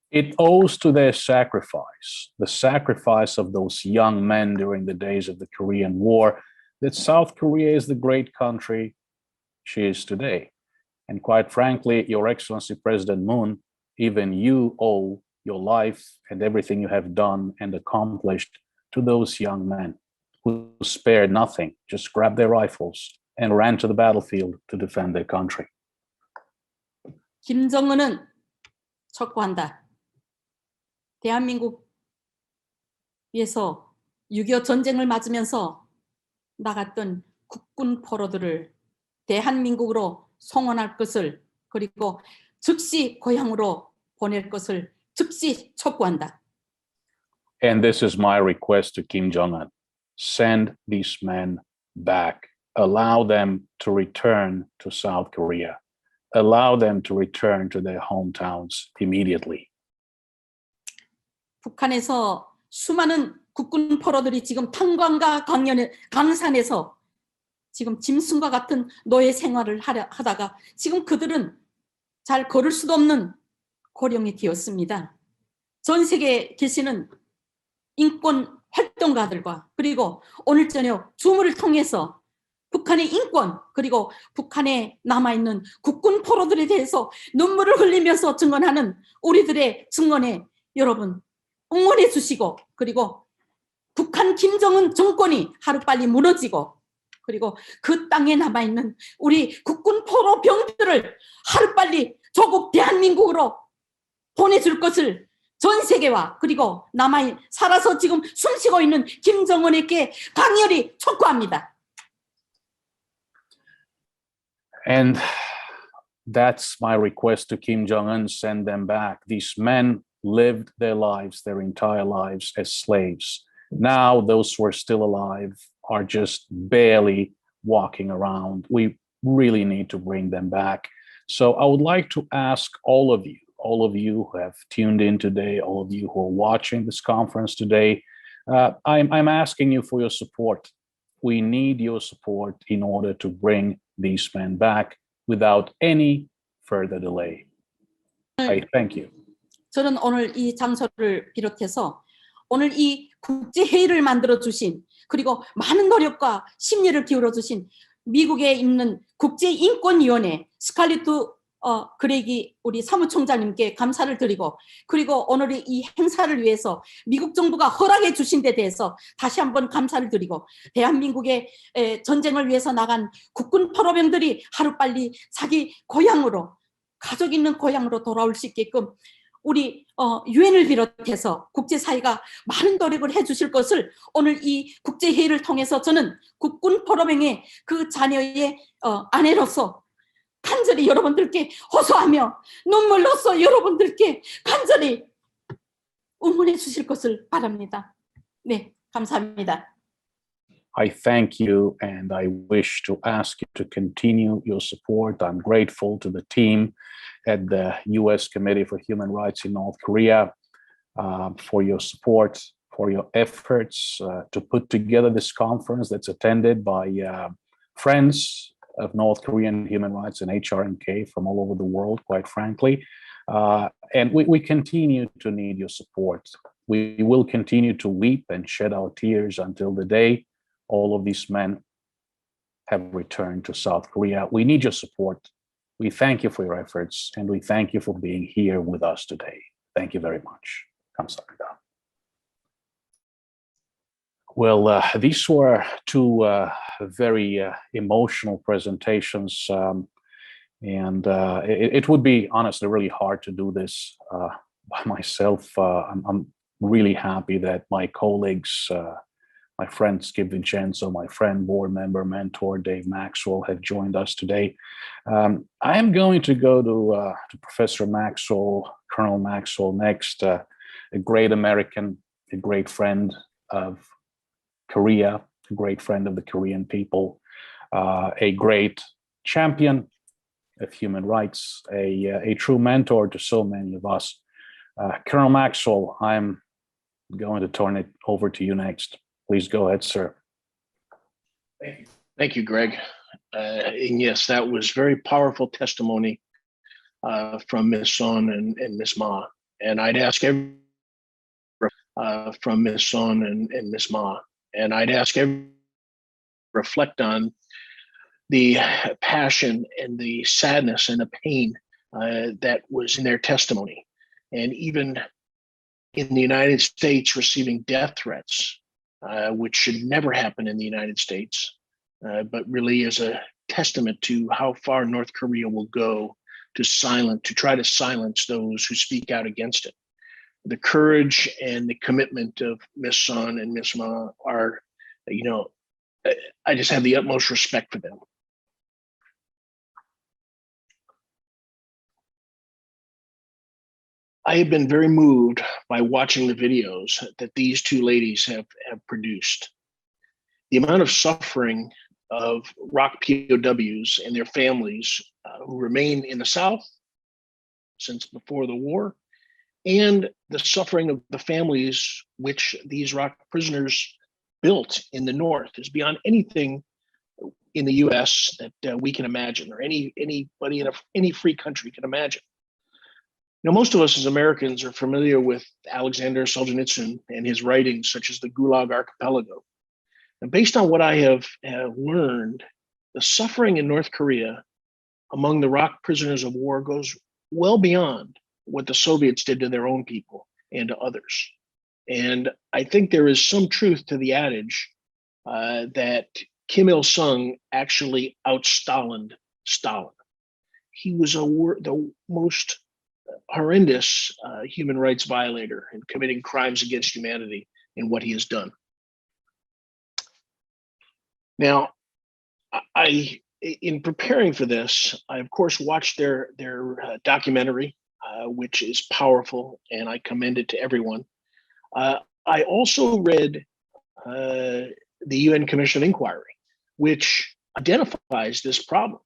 Speaker 1: It owes to their sacrifice, the sacrifice of those young men during the days of the Korean War, that South Korea is the great country she is today. And quite frankly, Your Excellency President Moon, even you owe your life and everything you have done and accomplished to those young men who spared nothing, just grabbed their rifles and ran to the battlefield to defend their country.
Speaker 3: 김정은은 촉구한다. 대한민국에서 6.25 전쟁을 맞으면서 나갔던 국군 포로들을 대한민국으로 송환할 것을 그리고 즉시 고향으로 보낼 것을 즉시 촉구한다.
Speaker 1: And this is my request to Kim Jong-un. Send these men back. Allow them to return to South Korea. Allow them to return to their hometowns immediately.
Speaker 3: 북한에서 수많은 국군 포로들이 지금 탄광과 강산에서 지금 짐승과 같은 노예 생활을 하다가 지금 그들은 잘 걸을 수도 없는 고령이 되었습니다. 전 세계에 계시는 인권 활동가들과 그리고 오늘 저녁 줌을 통해서 북한의 인권 그리고 북한에 남아있는 국군 포로들에 대해서 눈물을 흘리면서 증언하는 우리들의 증언에 여러분 응원해 주시고 그리고 북한 김정은 정권이 하루빨리 무너지고 그리고 그 땅에 남아있는 우리 국군 포로 병들을 하루빨리 조국 대한민국으로 보내줄 것을 전 세계와 그리고 살아서 지금 숨쉬고 있는 김정은에게 강렬히 촉구합니다.
Speaker 1: And that's my request to Kim Jong-un, send them back. These men lived their lives, their entire lives as slaves. Now those who are still alive are just barely walking around. We really need to bring them back. So I would like to ask all of you who have tuned in today, all of you who are watching this conference today, I'm asking you for your support. We need your support in order to bring these men back without any further delay. I thank you.
Speaker 3: 저는 오늘 이 장소를 비롯해서 오늘 이 국제회의를 만들어 주신 그리고 많은 노력과 심리를 기울여 주신 미국에 있는 국제인권위원회 스칼리투 그레기 우리 사무총장님께 감사를 드리고 그리고 오늘 이 행사를 위해서 미국 정부가 허락해 주신 데 대해서 다시 한번 감사를 드리고 대한민국의 전쟁을 위해서 나간 국군 포로병들이 하루빨리 자기 고향으로 가족 있는 고향으로 돌아올 수 있게끔 우리 유엔을 비롯해서 국제사회가 많은 노력을 해주실 것을 오늘 이 국제회의를 통해서 저는 국군 포로병의 그 자녀의 아내로서 간절히 여러분들께 호소하며 눈물로써 여러분들께 간절히 응원해 주실 것을 바랍니다. 네, 감사합니다.
Speaker 1: I thank you and I wish to ask you to continue your support. I'm grateful to the team at the U.S. Committee for Human Rights in North Korea for your support, for your efforts to put together this conference that's attended by friends of North Korean human rights and HRNK from all over the world, quite frankly. And we continue to need your support. We will continue to weep and shed our tears until the day all of these men have returned to South Korea. We need your support. We thank you for your efforts, and we thank you for being here with us today. Thank you very much. 감사합니다. Well, these were two very emotional presentations, and it would be honestly really hard to do this by myself. I'm really happy that my colleagues my friend Skip Vincenzo, my friend, board member, mentor, Dave Maxwell have joined us today. I am going to go to Professor Maxwell, Colonel Maxwell next, a great American, a great friend of Korea, a great friend of the Korean people, a great champion of human rights, a true mentor to so many of us. Colonel Maxwell, I'm going to turn it over to you next. Please go ahead, sir.
Speaker 4: Thank you, Greg. And yes, that was very powerful testimony from Ms. Son and Ms. Ma. And I'd ask every from Ms. Son and Ms. Ma. And I'd ask everyone to reflect on the passion and the sadness and the pain that was in their testimony. And even in the United States, receiving death threats, which should never happen in the United States, but really is a testament to how far North Korea will go to try to silence those who speak out against it. The courage and the commitment of Ms. Son and Ms. Ma are, I just have the utmost respect for them. I have been very moved by watching the videos that these two ladies have produced. The amount of suffering of ROK POWs and their families who remain in the South since before the war, and the suffering of the families which these ROK prisoners built in the North is beyond anything in the U.S. that we can imagine, or anybody in any free country can imagine. Most of us as Americans are familiar with Alexander Solzhenitsyn and his writings, such as the Gulag Archipelago. And based on what I have learned, the suffering in North Korea among the ROK prisoners of war goes well beyond what the Soviets did to their own people and to others. And I think there is some truth to the adage that Kim Il-sung actually out-Stalined Stalin. He was the most horrendous human rights violator and committing crimes against humanity in what he has done. Now, in preparing for this, I of course watched their documentary, which is powerful, and I commend it to everyone. I also read the UN Commission of Inquiry, which identifies this problem,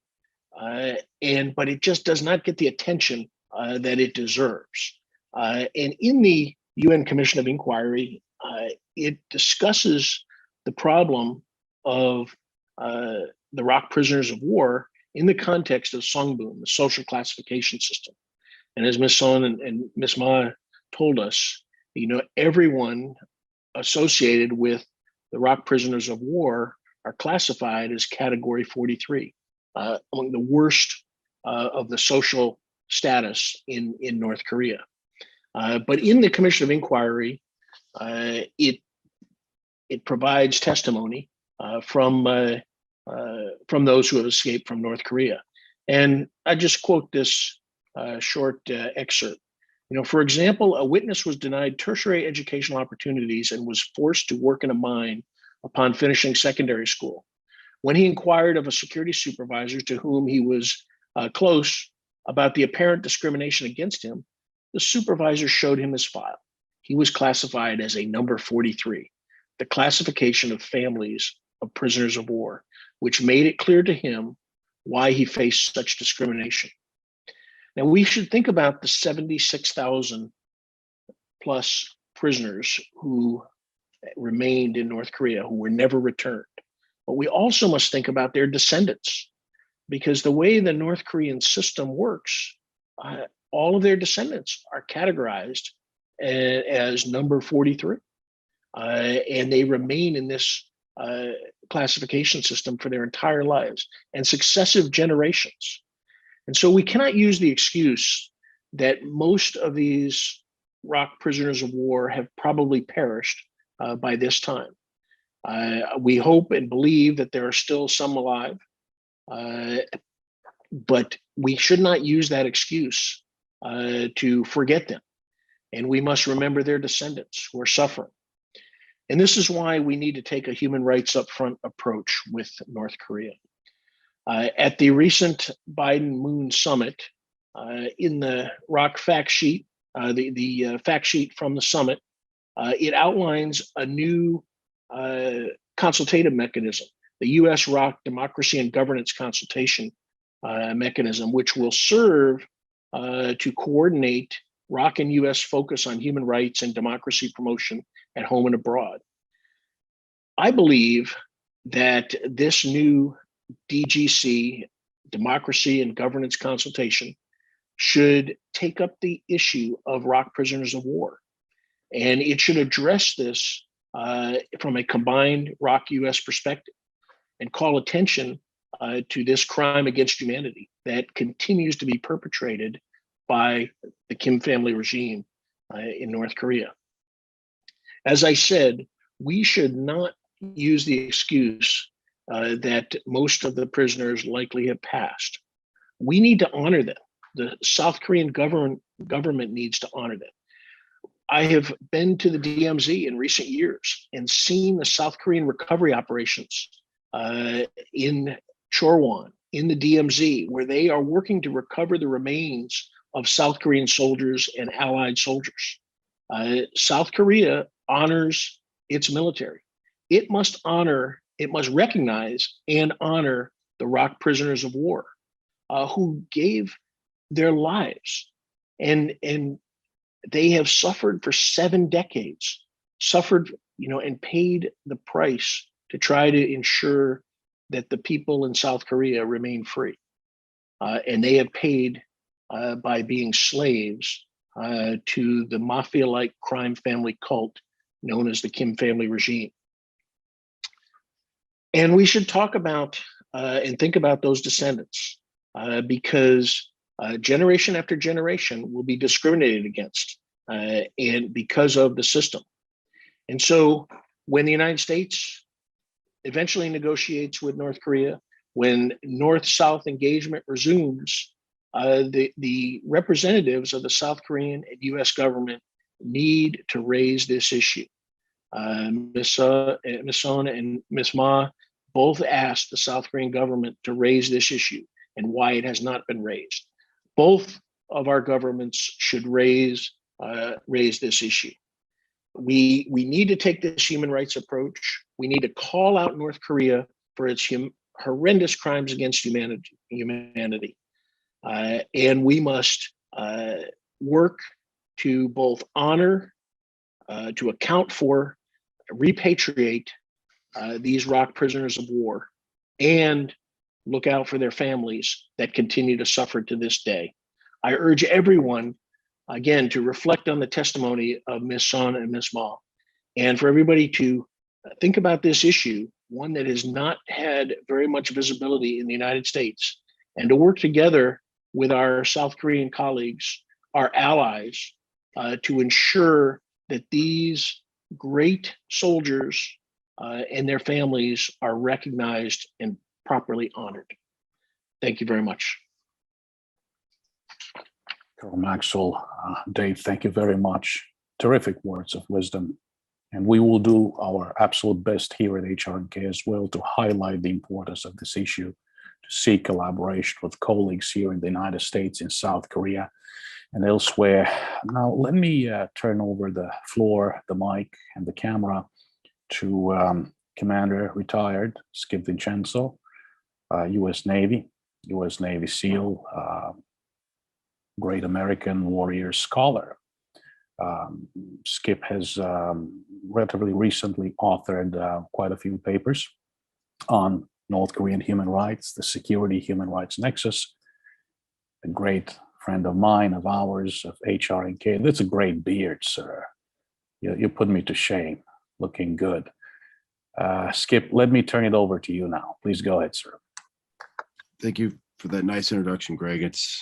Speaker 4: but it just does not get the attention that it deserves. And in the UN Commission of Inquiry, it discusses the problem of the ROK prisoners of war in the context of Songbun, the social classification system. And as Ms. Son and Ms. Ma told us, everyone associated with the ROK prisoners of war are classified as category 43, among the worst of the social status in North Korea. But in the Commission of Inquiry, it provides testimony from those who have escaped from North Korea. And I just quote this short excerpt. For example, a witness was denied tertiary educational opportunities and was forced to work in a mine upon finishing secondary school. When he inquired of a security supervisor to whom he was close about the apparent discrimination against him, the supervisor showed him his file. He was classified as a number 43, the classification of families of prisoners of war, which made it clear to him why he faced such discrimination. Now, we should think about the 76,000 plus prisoners who remained in North Korea, who were never returned. But we also must think about their descendants, because the way the North Korean system works, all of their descendants are categorized as number 43. And they remain in this classification system for their entire lives and successive generations. And so we cannot use the excuse that most of these ROK prisoners of war have probably perished by this time. We hope and believe that there are still some alive, but we should not use that excuse to forget them. And we must remember their descendants who are suffering. And this is why we need to take a human rights upfront approach with North Korea. At the recent Biden-Moon summit, in the ROK fact sheet, the fact sheet from the summit, it outlines a new consultative mechanism, the U.S. ROK Democracy and Governance Consultation mechanism, which will serve to coordinate ROK and U.S. focus on human rights and democracy promotion at home and abroad. I believe that this new DGC, Democracy and Governance Consultation, should take up the issue of ROK prisoners of war. And it should address this from a combined ROK-US perspective and call attention to this crime against humanity that continues to be perpetrated by the Kim family regime in North Korea. As I said, we should not use the excuse that most of the prisoners likely have passed. We need to honor them. The South Korean government needs to honor them. I have been to the DMZ in recent years and seen the South Korean recovery operations in Chorwon, in the DMZ, where they are working to recover the remains of South Korean soldiers and allied soldiers. South Korea honors its military. It must recognize and honor the ROK prisoners of war who gave their lives, and they have suffered for 7 decades, and paid the price to try to ensure that the people in South Korea remain free. And they have paid by being slaves to the mafia-like crime family cult known as the Kim family regime. And we should talk about and think about those descendants because generation after generation will be discriminated against and because of the system. And so when the United States eventually negotiates with North Korea, when North-South engagement resumes, the representatives of the South Korean and U.S. government need to raise this issue. Ms. Son and Ms. Ma both asked the South Korean government to raise this issue and why it has not been raised. Both of our governments should raise this issue. We need to take this human rights approach. We need to call out North Korea for its horrendous crimes against humanity. And we must work to both honor, to account for, repatriate these ROK prisoners of war, and look out for their families that continue to suffer to this day. I urge everyone, again, to reflect on the testimony of Ms. Son and Ms. Ma, and for everybody to think about this issue, one that has not had very much visibility in the United States, and to work together with our South Korean colleagues, our allies, to ensure that these great soldiers and their families are recognized and properly honored. Thank you very much.
Speaker 1: Colonel Maxwell, Dave, thank you very much. Terrific words of wisdom. And we will do our absolute best here at HRNK as well to highlight the importance of this issue, to seek collaboration with colleagues here in the United States, in South Korea, and elsewhere. Now, let me turn over the floor, the mic, and the camera to Commander Retired Skip Vincenzo, U.S. Navy SEAL, Great American Warrior Scholar. Skip has relatively recently authored quite a few papers on North Korean human rights, the security human rights nexus. A great friend of mine, of ours, of HRNK. That's a great beard, sir. You put me to shame. Looking good. Skip, let me turn it over to you now. Please go ahead, sir.
Speaker 5: Thank you for that nice introduction, Greg. It's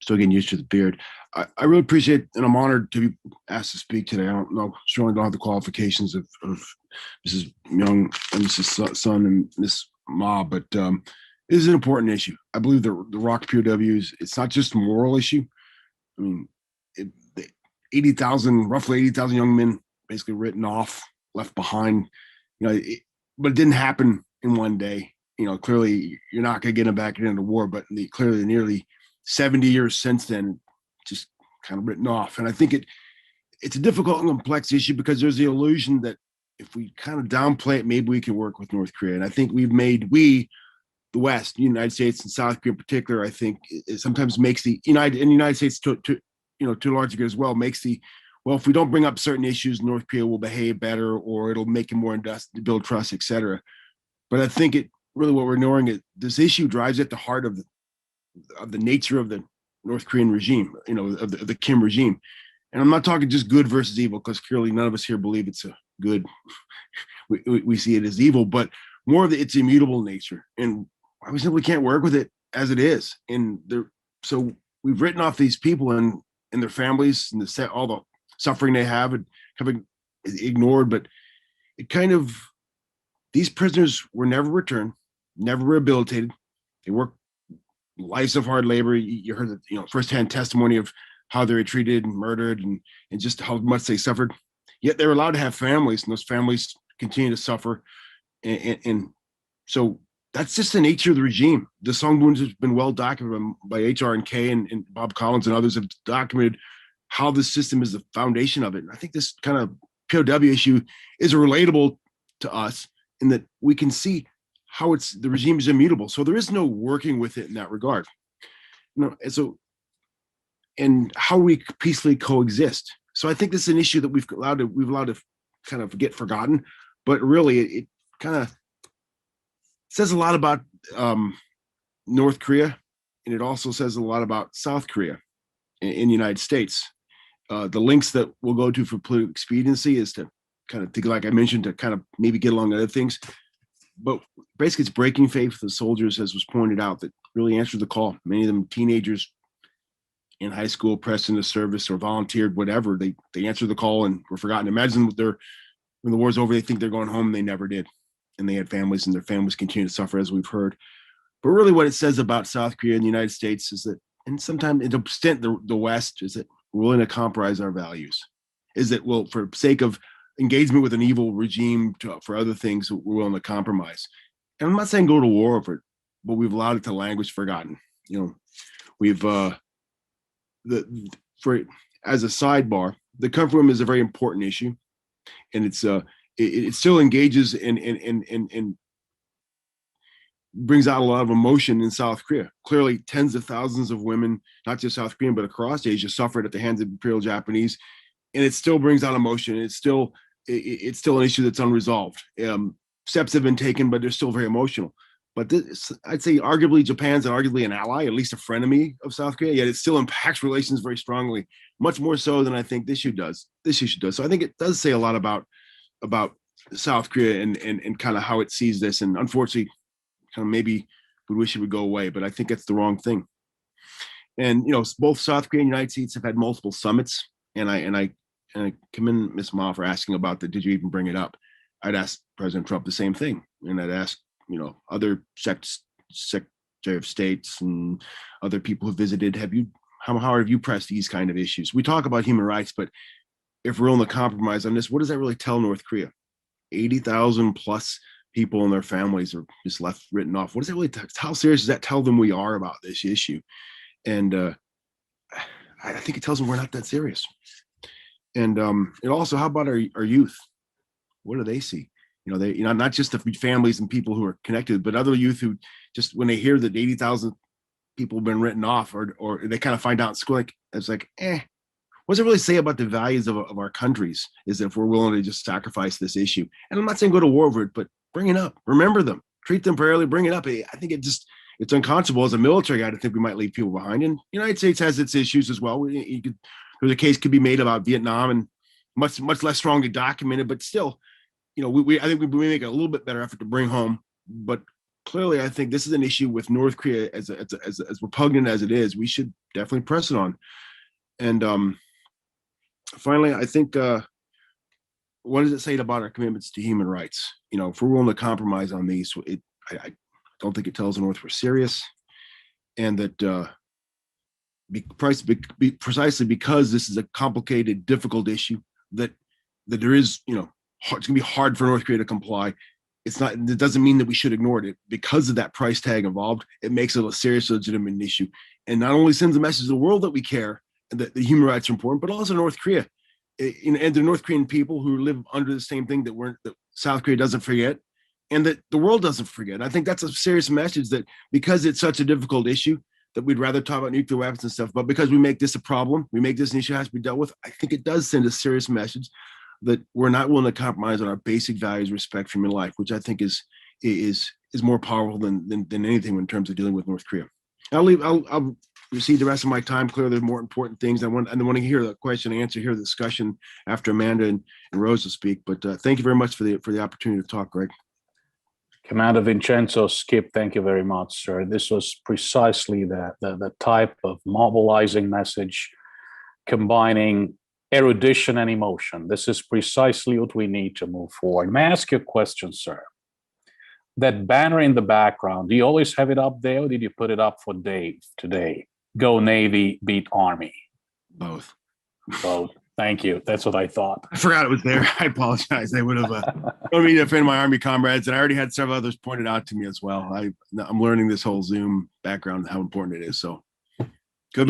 Speaker 5: still getting used to the beard. I really appreciate, and I'm honored to be asked to speak today. I certainly don't have the qualifications of Mrs. Young and Mrs. Son and Miss Ma, but it is an important issue. I believe the ROK POWs, it's not just a moral issue. I mean, roughly 80,000 young men basically written off left behind, but it didn't happen in one day. Clearly you're not going to get them back into the war, but clearly nearly 70 years since then, just kind of written off. And I think it's a difficult and complex issue because there's the illusion that if we kind of downplay it, maybe we can work with North Korea. And I think the West, the United States and South Korea in particular, I think it sometimes makes the United States to a large degree as well, makes if we don't bring up certain issues, North Korea will behave better, or it'll make it more industrial, build trust, etc. But I think what we're ignoring is this issue drives at the heart of the nature of the North Korean regime, of the Kim regime. And I'm not talking just good versus evil, because clearly none of us here believe it's a good. We see it as evil, but more of its immutable nature, and we simply can't work with it as it is. And so we've written off these people and their families and all the suffering they have, and kind of ignored. But these prisoners were never returned, never rehabilitated. They worked lives of hard labor. You heard firsthand testimony of how they were treated and murdered, and just how much they suffered. Yet they were allowed to have families, and those families continue to suffer. And so that's just the nature of the regime. The Songbun has been well documented by HRNK and Bob Collins and others have documented how this system is the foundation of it. And I think this kind of POW issue is relatable to us in that we can see how the regime is immutable. So there is no working with it in that regard. And how we peacefully coexist. So I think this is an issue that we've allowed to kind of get forgotten, but really it kind of says a lot about North Korea, and it also says a lot about South Korea in the United States. The links that we'll go to for political expediency is to kind of think, like I mentioned, to kind of maybe get along other things. But basically, it's breaking faith with the soldiers, as was pointed out, that really answered the call. Many of them teenagers in high school, pressed into service or volunteered, whatever. They answered the call and were forgotten. Imagine when the war's over, they think they're going home, and they never did. And they had families, and their families continue to suffer, as we've heard. But really what it says about South Korea and the United States is that, and sometimes to an extent the West, is that we're willing to compromise our values. Is that, well, for sake of engagement with an evil regime, for other things, we're willing to compromise. And I'm not saying go to war over it, but we've allowed it to languish forgotten. We've as a sidebar, the comfort room is a very important issue, and it still engages and brings out a lot of emotion in South Korea. Clearly, tens of thousands of women, not just South Korean, but across Asia, suffered at the hands of Imperial Japanese, and it still brings out emotion. It's still an issue that's unresolved. Steps have been taken, but they're still very emotional. But I'd say arguably Japan's arguably an ally, at least a frenemy of South Korea, yet it still impacts relations very strongly, much more so than I think this issue does. So I think it does say a lot about South Korea and kind of how it sees this. And unfortunately, kind of maybe we wish it would go away, but I think it's the wrong thing. And, both South Korea and the United States have had multiple summits. And I commend Ms. Ma for asking about did you even bring it up? I'd ask President Trump the same thing. And I'd ask, other Secretary of States and other people who visited, how have you pressed these kind of issues? We talk about human rights, but if we're willing to compromise on this, what does that really tell North Korea? 80,000 plus people and their families are just left written off. What does that really how serious does that tell them we are about this issue? And I think it tells them we're not that serious. And it also, how about our youth? What do they see? They not just the families and people who are connected, but other youth who just, when they hear that 80,000 people have been written off, or they kind of find out in school, it's like, what does it really say about the values of our countries? Is if we're willing to just sacrifice this issue. And I'm not saying go to war over it, but bring it up, remember them, treat them fairly, bring it up. I think it's unconscionable as a military guy to think we might leave people behind. And the United States has its issues as well. There's a case could be made about Vietnam, and much less strongly documented, but still, I think we make a little bit better effort to bring home. But clearly, I think this is an issue with North Korea, as repugnant as it is. We should definitely press it on. And finally, I think what does it say about our commitments to human rights? If we're willing to compromise on these, I don't think it tells the North we're serious, and that precisely because this is a complicated, difficult issue, that there is, it's going to be hard for North Korea to comply. It doesn't mean that we should ignore it. Because of that price tag involved, it makes it a serious, legitimate issue. And not only sends a message to the world that we care and that the human rights are important, but also North Korea and the North Korean people who live under the same thing that South Korea doesn't forget and that the world doesn't forget. I think that's a serious message, that because it's such a difficult issue, that we'd rather talk about nuclear weapons and stuff, but because we make this a problem, we make this an issue that has to be dealt with, I think it does send a serious message that we're not willing to compromise on our basic values, respect for human life, which I think is more powerful than anything in terms of dealing with North Korea. I'll receive the rest of my time. Clearly, there are more important things. I want to hear the question and answer, hear the discussion after Amanda and Rosa speak. But thank you very much for the opportunity to talk, Greg.
Speaker 1: Commander Vincenzo, Skip, thank you very much, sir. This was precisely the type of mobilizing message combining erudition and emotion. This is precisely what we need to move forward. May I ask you a question, sir? That banner in the background, do you always have it up there, or did you put it up for Dave today? Go Navy, beat Army.
Speaker 5: Both.
Speaker 1: Both. Thank you. That's what I thought.
Speaker 5: I forgot it was there. I apologize. I would have. I don't mean to offend my Army comrades, and I already had several others pointed out to me as well. I'm learning this whole Zoom background, how important it is. So, good.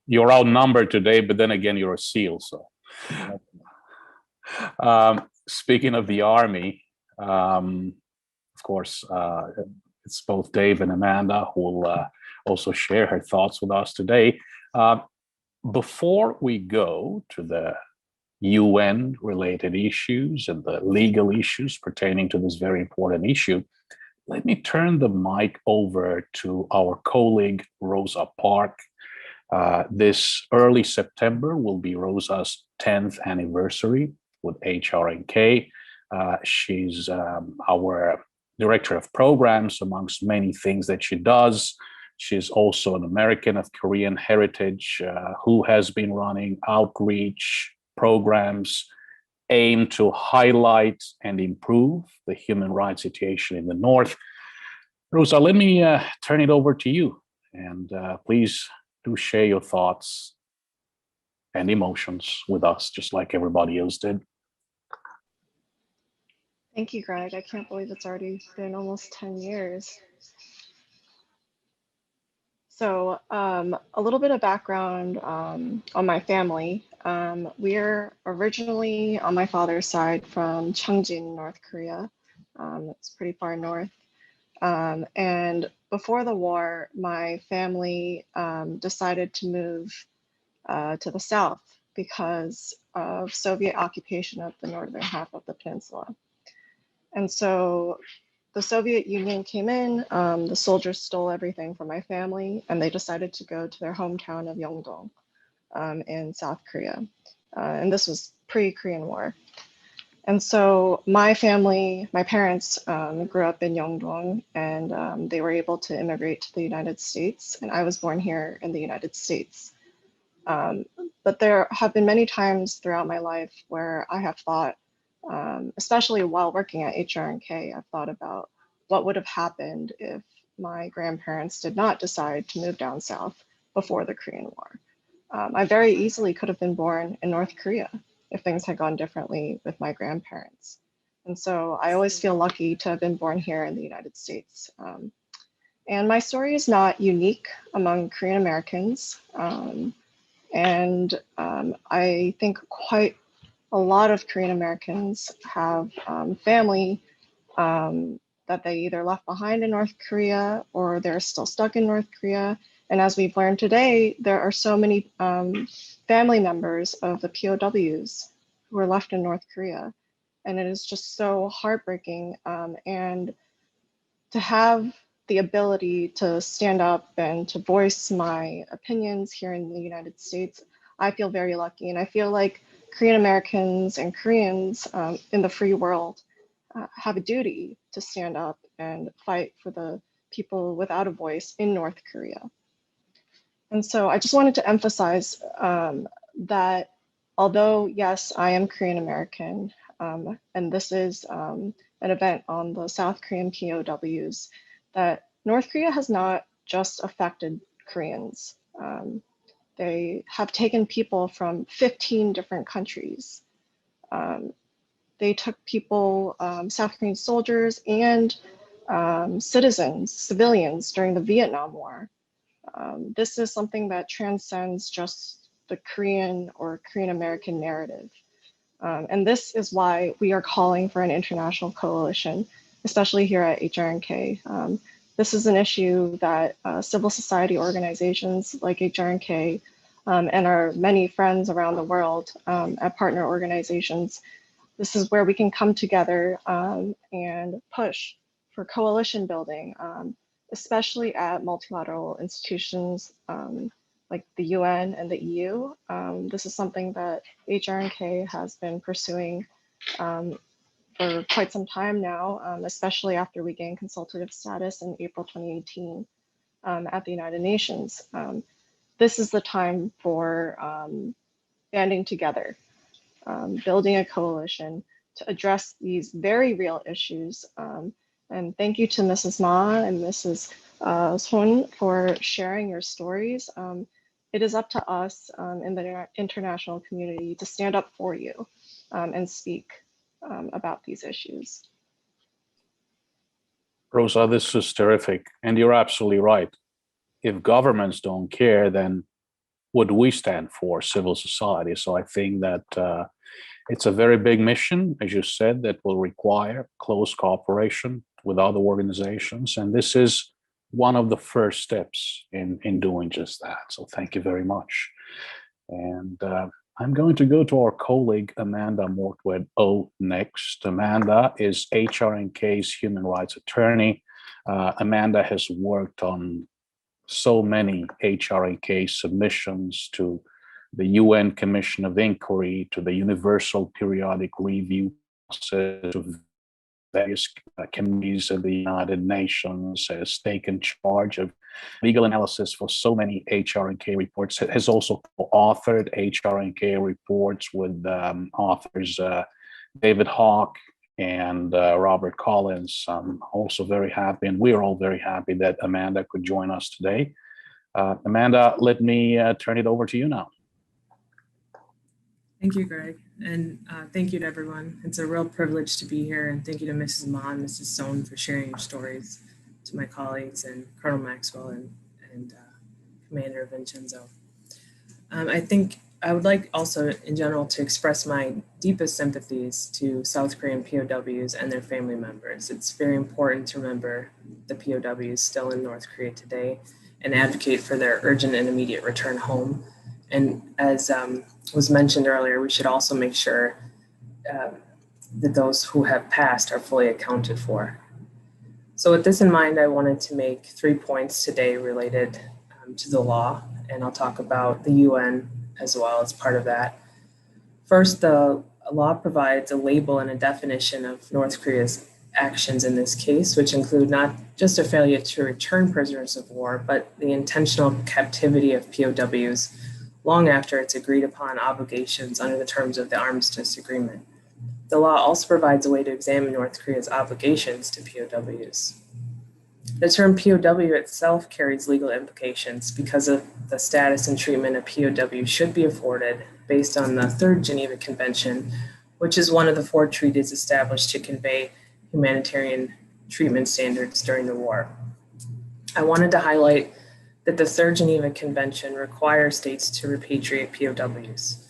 Speaker 1: You're outnumbered today, but then again, you're a SEAL. So, speaking of the Army, of course, it's both Dave and Amanda who will also share her thoughts with us today. Before we go to the UN-related issues and the legal issues pertaining to this very important issue, let me turn the mic over to our colleague, Rosa Park. This early September will be Rosa's 10th anniversary with HRNK. She's our Director of Programs, amongst many things that she does. She's also an American of Korean heritage who has been running outreach programs aimed to highlight and improve the human rights situation in the North. Rosa, let me turn it over to you, and please do share your thoughts and emotions with us, just like everybody else did.
Speaker 6: Thank you, Greg. I can't believe it's already been almost 10 years. So a little bit of background on my family. We're originally on my father's side from Cheongjin, North Korea. It's pretty far north. And before the war, my family decided to move to the south because of Soviet occupation of the northern half of the peninsula. And so the Soviet Union came in, the soldiers stole everything from my family, and they decided to go to their hometown of Yeongdong in South Korea. And this was pre-Korean War. And so my family, my parents grew up in Yeongdong, and they were able to immigrate to the United States, and I was born here in the United States. But there have been many times throughout my life where I have thought, especially while working at HRNK, I've thought about what would have happened if my grandparents did not decide to move down south before the Korean War. I very easily could have been born in North Korea if things had gone differently with my grandparents. And so I always feel lucky to have been born here in the United States. And my story is not unique among Korean Americans. I think quite a lot of Korean Americans have family that they either left behind in North Korea or they're still stuck in North Korea. And as we've learned today, there are so many family members of the POWs who are left in North Korea. And it is just so heartbreaking. And to have the ability to stand up and to voice my opinions here in the United States, I feel very lucky. And I feel like Korean Americans and Koreans in the free world have a duty to stand up and fight for the people without a voice in North Korea. And so I just wanted to emphasize that although, yes, I am Korean American, and this is an event on the South Korean POWs, that North Korea has not just affected Koreans. They have taken people from 15 different countries. they took people, South Korean soldiers and citizens, civilians during the Vietnam War. This is something that transcends just the Korean or Korean American narrative. And this is why we are calling for an international coalition, especially here at HRNK. This is an issue that civil society organizations like HRNK and our many friends around the world at partner organizations, this is where we can come together and push for coalition building, especially at multilateral institutions like the UN and the EU. This is something that HRNK has been pursuing for quite some time now, especially after we gained consultative status in April 2018 at the United Nations. This is the time for banding together, building a coalition to address these very real issues. And thank you to Mrs. Ma and Mrs. Son for sharing your stories. It is up to us in the international community to stand up for you and speak about these issues.
Speaker 1: Rosa, this is terrific. And you're absolutely right. If governments don't care, then what do we stand for? Civil society. So I think that it's a very big mission, as you said, that will require close cooperation with other organizations. And this is one of the first steps in doing just that. So thank you very much. And I'm going to go to our colleague, Amanda Mortwedt Oh, next. Amanda is HRNK's human rights attorney. Amanda has worked on so many HRNK submissions to the UN Commission of Inquiry, to the Universal Periodic Review process, to various committees of the United Nations, has taken charge of legal analysis for so many HRNK reports, has also authored HRNK reports with authors David Hawk and Robert Collins. I'm also very happy, and we're all very happy that Amanda could join us today. Amanda, let me turn it over to you now.
Speaker 7: Thank you, Greg, and thank you to everyone. It's a real privilege to be here, and thank you to Mrs. Ma and Mrs. Son for sharing your stories, to my colleagues and Colonel Maxwell and Commander Vincenzo. I think I would like also in general to express my deepest sympathies to South Korean POWs and their family members. It's very important to remember the POWs still in North Korea today and advocate for their urgent and immediate return home. And as was mentioned earlier, we should also make sure that those who have passed are fully accounted for. So with this in mind, I wanted to make 3 points today related to the law, and I'll talk about the UN as well as part of that. First, the law provides a label and a definition of North Korea's actions in this case, which include not just a failure to return prisoners of war, but the intentional captivity of POWs long after its agreed upon obligations under the terms of the armistice agreement. The law also provides a way to examine North Korea's obligations to POWs. The term POW itself carries legal implications because of the status and treatment a POW should be afforded based on the Third Geneva Convention, which is one of the 4 treaties established to convey humanitarian treatment standards during the war. I wanted to highlight that the Third Geneva Convention requires states to repatriate POWs.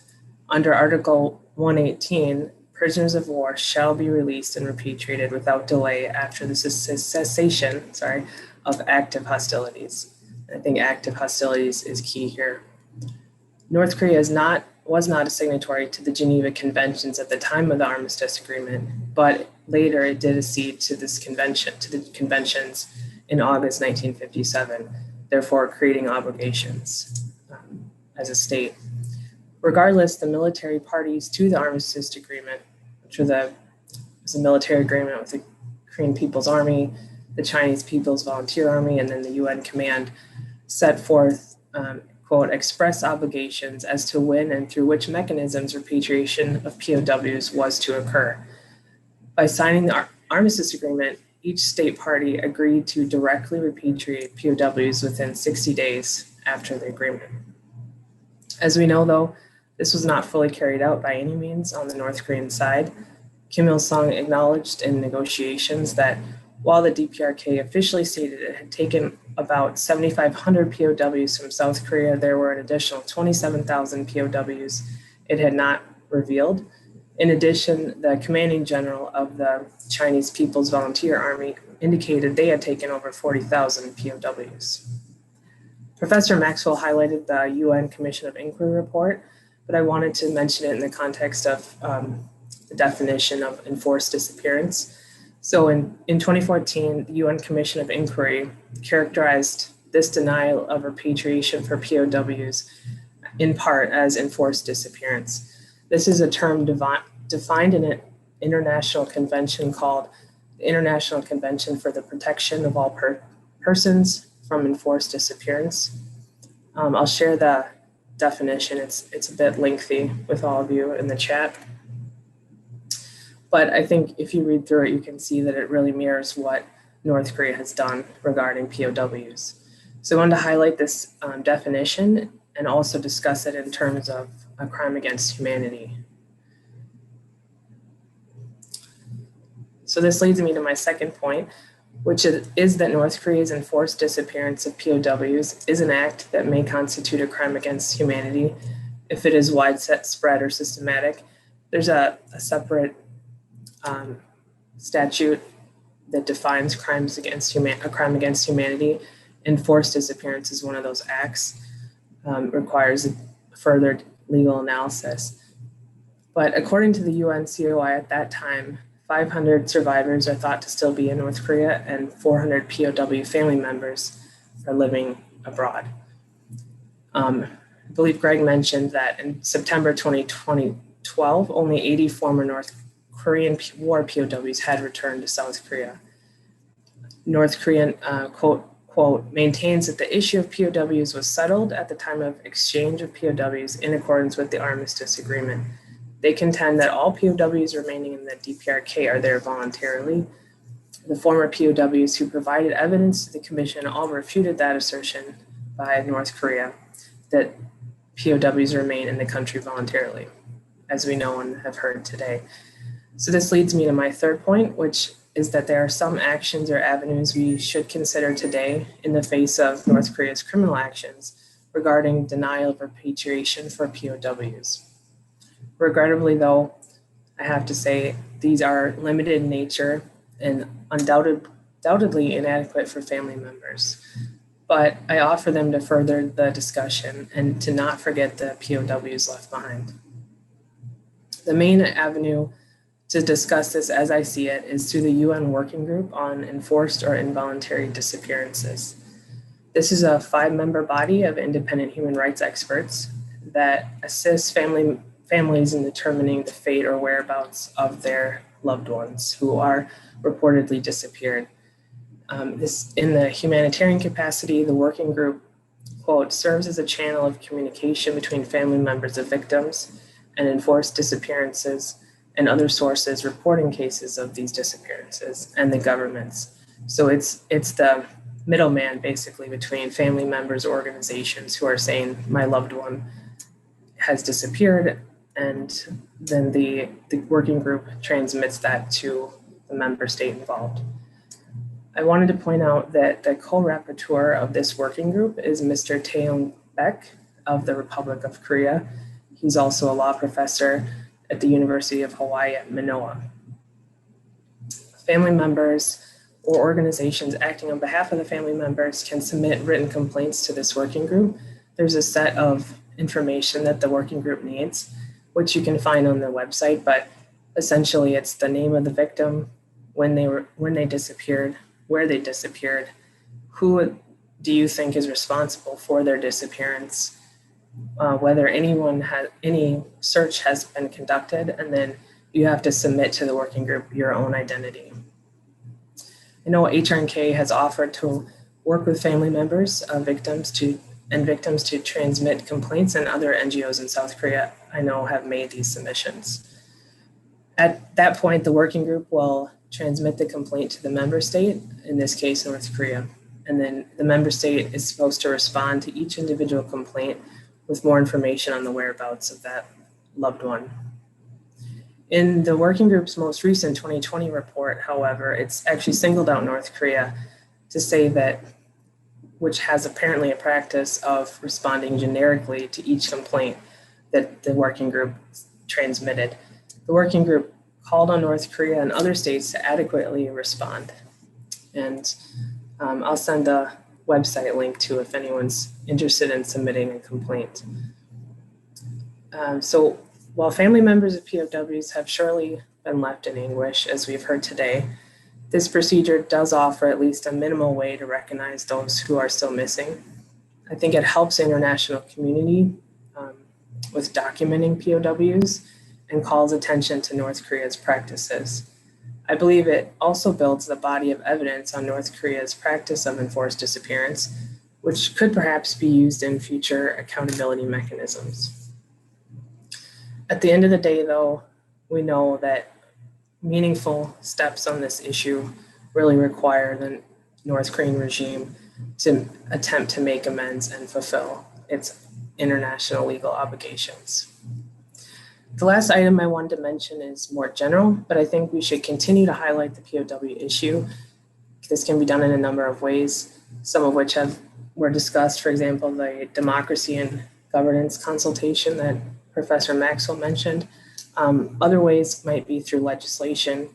Speaker 7: Under Article 118, prisoners of war shall be released and repatriated without delay after the cessation of active hostilities. I think active hostilities is key here. North Korea was not a signatory to the Geneva Conventions at the time of the Armistice Agreement, but later it did accede to the conventions in August 1957, therefore creating obligations as a state. Regardless, the military parties to the Armistice Agreement, which was a military agreement with the Korean People's Army, the Chinese People's Volunteer Army, and then the UN Command, set forth, quote, express obligations as to when and through which mechanisms repatriation of POWs was to occur. By signing the Armistice Agreement, each state party agreed to directly repatriate POWs within 60 days after the agreement. As we know, though, this was not fully carried out by any means on the North Korean side. Kim Il-sung acknowledged in negotiations that while the DPRK officially stated it had taken about 7,500 POWs from South Korea, there were an additional 27,000 POWs it had not revealed. In addition, the commanding general of the Chinese People's Volunteer Army indicated they had taken over 40,000 POWs. Professor Maxwell highlighted the UN Commission of Inquiry report, but I wanted to mention it in the context of the definition of enforced disappearance. So in 2014, the UN Commission of Inquiry characterized this denial of repatriation for POWs in part as enforced disappearance. This is a term defined in an international convention called the International Convention for the Protection of All Persons from Enforced Disappearance. I'll share the definition. It's a bit lengthy with all of you in the chat. But I think if you read through it, you can see that it really mirrors what North Korea has done regarding POWs. So I wanted to highlight this definition and also discuss it in terms of a crime against humanity. So this leads me to my second point, which is that North Korea's enforced disappearance of POWs is an act that may constitute a crime against humanity if it is widespread or systematic. There's a separate statute that defines crimes against a crime against humanity. Enforced disappearance is one of those acts. Requires further legal analysis. But according to the UNCOI at that time, 500 survivors are thought to still be in North Korea and 400 POW family members are living abroad. I believe Greg mentioned that in September 2012, only 80 former North Korean war POWs had returned to South Korea. North Korean, quote, maintains that the issue of POWs was settled at the time of exchange of POWs in accordance with the armistice agreement. They contend that all POWs remaining in the DPRK are there voluntarily. The former POWs who provided evidence to the commission all refuted that assertion by North Korea that POWs remain in the country voluntarily, as we know and have heard today. So this leads me to my third point, which is that there are some actions or avenues we should consider today in the face of North Korea's criminal actions regarding denial of repatriation for POWs. Regrettably, though, I have to say these are limited in nature and undoubtedly inadequate for family members. But I offer them to further the discussion and to not forget the POWs left behind. The main avenue to discuss this as I see it is through the UN Working Group on Enforced or Involuntary Disappearances. This is a 5-member body of independent human rights experts that assists families in determining the fate or whereabouts of their loved ones who are reportedly disappeared. This, in the humanitarian capacity, the working group, quote, serves as a channel of communication between family members of victims and enforced disappearances and other sources reporting cases of these disappearances and the governments. So it's the middleman basically between family members, organizations who are saying my loved one has disappeared, and then the working group transmits that to the member state involved. I wanted to point out that the co-rapporteur of this working group is Mr. Taeyoung Baek of the Republic of Korea. He's also a law professor at the University of Hawaii at Manoa. Family members or organizations acting on behalf of the family members can submit written complaints to this working group. There's a set of information that the working group needs, which you can find on the website, but essentially it's the name of the victim, when they disappeared, where they disappeared, who do you think is responsible for their disappearance, whether any search has been conducted, and then you have to submit to the working group your own identity. I know HRNK has offered to work with family members of victims to transmit complaints, and other NGOs in South Korea I know have made these submissions. At that point, the working group will transmit the complaint to the member state, in this case, North Korea. And then the member state is supposed to respond to each individual complaint with more information on the whereabouts of that loved one. In the working group's most recent 2020 report, however, it's actually singled out North Korea to say that, which has apparently a practice of responding generically to each complaint that the working group transmitted. The working group called on North Korea and other states to adequately respond. And I'll send a website link to if anyone's interested in submitting a complaint. So while family members of POWs have surely been left in anguish, as we've heard today, this procedure does offer at least a minimal way to recognize those who are still missing. I think it helps the international community with documenting POWs and calls attention to North Korea's practices. I believe it also builds the body of evidence on North Korea's practice of enforced disappearance, which could perhaps be used in future accountability mechanisms. At the end of the day, though, we know that meaningful steps on this issue really require the North Korean regime to attempt to make amends and fulfill its international legal obligations. The last item I wanted to mention is more general, but I think we should continue to highlight the POW issue. This can be done in a number of ways, some of which were discussed, for example, the democracy and governance consultation that Professor Maxwell mentioned. Other ways might be through legislation,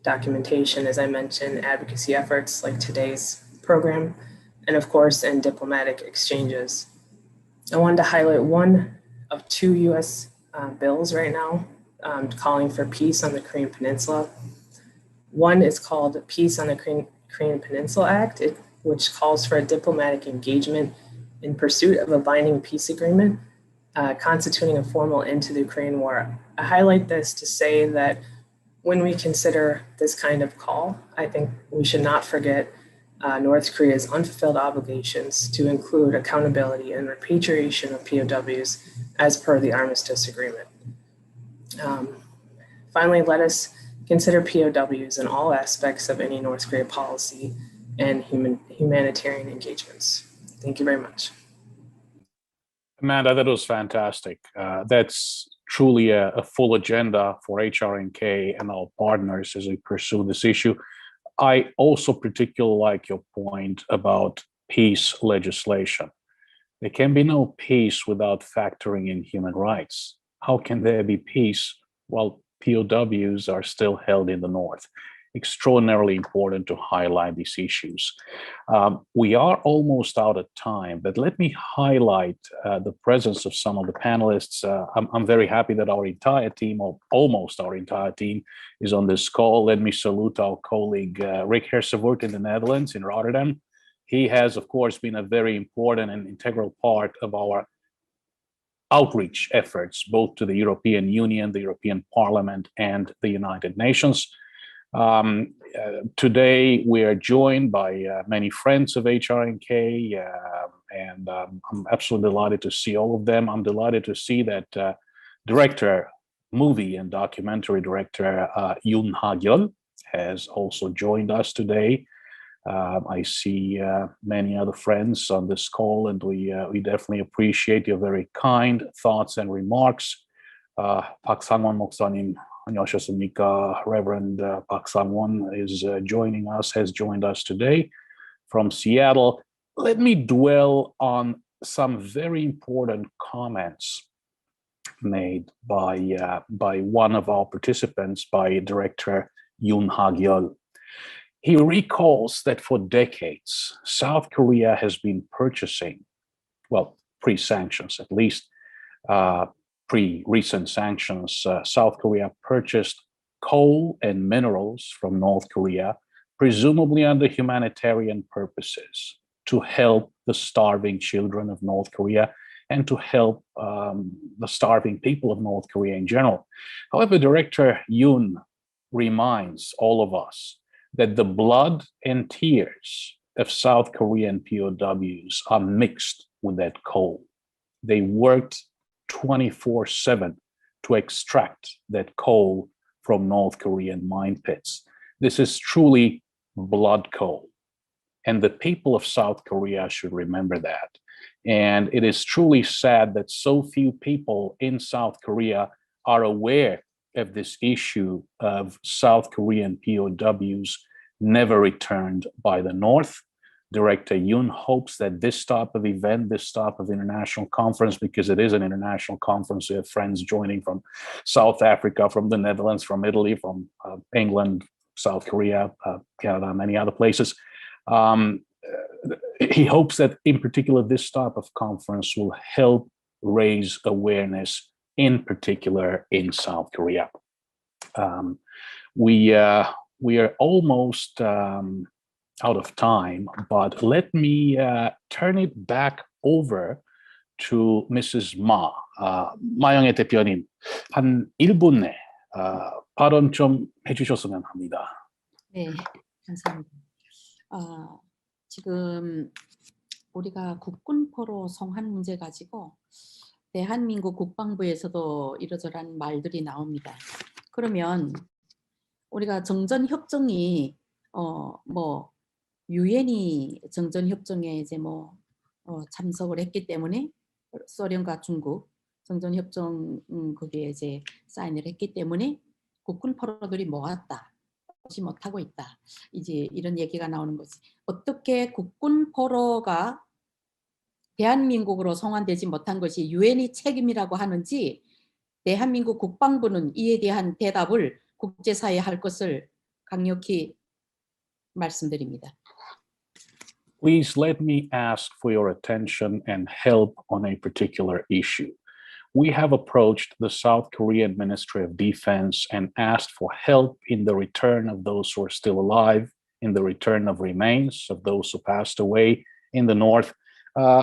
Speaker 7: documentation, as I mentioned, advocacy efforts like today's program, and of course, in diplomatic exchanges. I wanted to highlight one of two U.S. Bills right now calling for peace on the Korean Peninsula. One is called Peace on the Korean Peninsula Act, which calls for a diplomatic engagement in pursuit of a binding peace agreement constituting a formal end to the Ukraine war. I highlight this to say that when we consider this kind of call, I think we should not forget North Korea's unfulfilled obligations to include accountability and repatriation of POWs as per the armistice agreement. Finally, let us consider POWs in all aspects of any North Korea policy and humanitarian engagements. Thank you very much.
Speaker 1: Amanda, that was fantastic. That's truly a full agenda for HRNK and our partners as we pursue this issue. I also particularly like your point about peace legislation. There can be no peace without factoring in human rights. How can there be peace while POWs are still held in the North? Extraordinarily important to highlight these issues. We are almost out of time, but let me highlight the presence of some of the panelists. I'm very happy that our entire team, or almost our entire team, is on this call. Let me salute our colleague Rick Hersevoort in the Netherlands, in Rotterdam. He has, of course, been a very important and integral part of our outreach efforts, both to the European Union, the European Parliament, and the United Nations. Today, we are joined by many friends of HRNK, and I'm absolutely delighted to see all of them. I'm delighted to see that movie and documentary director Yoon Ha-gyul has also joined us today. I see many other friends on this call, and we definitely appreciate your very kind thoughts and remarks. Park Sang-won 목사님, 안녕하셨습니까? Reverend Park Sang-won is has joined us today from Seattle. Let me dwell on some very important comments made by one of our participants, by Director Yoon Ha-gyul. He recalls that for decades, South Korea has been purchasing, well, pre-sanctions at least, pre-recent sanctions, South Korea purchased coal and minerals from North Korea, presumably under humanitarian purposes, to help the starving children of North Korea and to help the starving people of North Korea in general. However, Director Yoon reminds all of us that the blood and tears of South Korean POWs are mixed with that coal. They worked 24/7 to extract that coal from North Korean mine pits. This is truly blood coal. And the people of South Korea should remember that. And it is truly sad that so few people in South Korea are aware of this issue of South Korean POWs never returned by the North. Director Yoon hopes that this type of event, this type of international conference, because it is an international conference, we have friends joining from South Africa, from the Netherlands, from Italy, from England, South Korea, Canada, many other places. He hopes that in particular this type of conference will help raise awareness, in particular in South Korea. We are almost out of time, but let me turn it back over to Mrs. Ma. 마영애 대표님, 한 1분 내 발언 좀 해주셨으면 합니다.
Speaker 3: 네, 감사합니다. 지금 우리가 국군포로 송환 문제 가지고 대한민국 국방부에서도 이러저러한 말들이 나옵니다. 그러면 우리가 정전협정이 뭐 유엔이 정전협정에 이제 뭐 참석을 했기 때문에 소련과 중국 정전협정 거기에 이제 사인을 했기 때문에 국군포로들이 모았다. 하지 못하고 있다. 이제 이런 얘기가 나오는 거지. 어떻게 국군 포로가 대한민국으로 송환되지 못한 것이 유엔이 책임이라고 하는지 대한민국 국방부는 이에 대한 대답을 국제사회에 할 것을 강력히 말씀드립니다.
Speaker 1: Please let me ask for your attention and help on a particular issue. We have approached the South Korean Ministry of Defense and asked for help in the return of those who are still alive, in the return of remains of those who passed away in the North.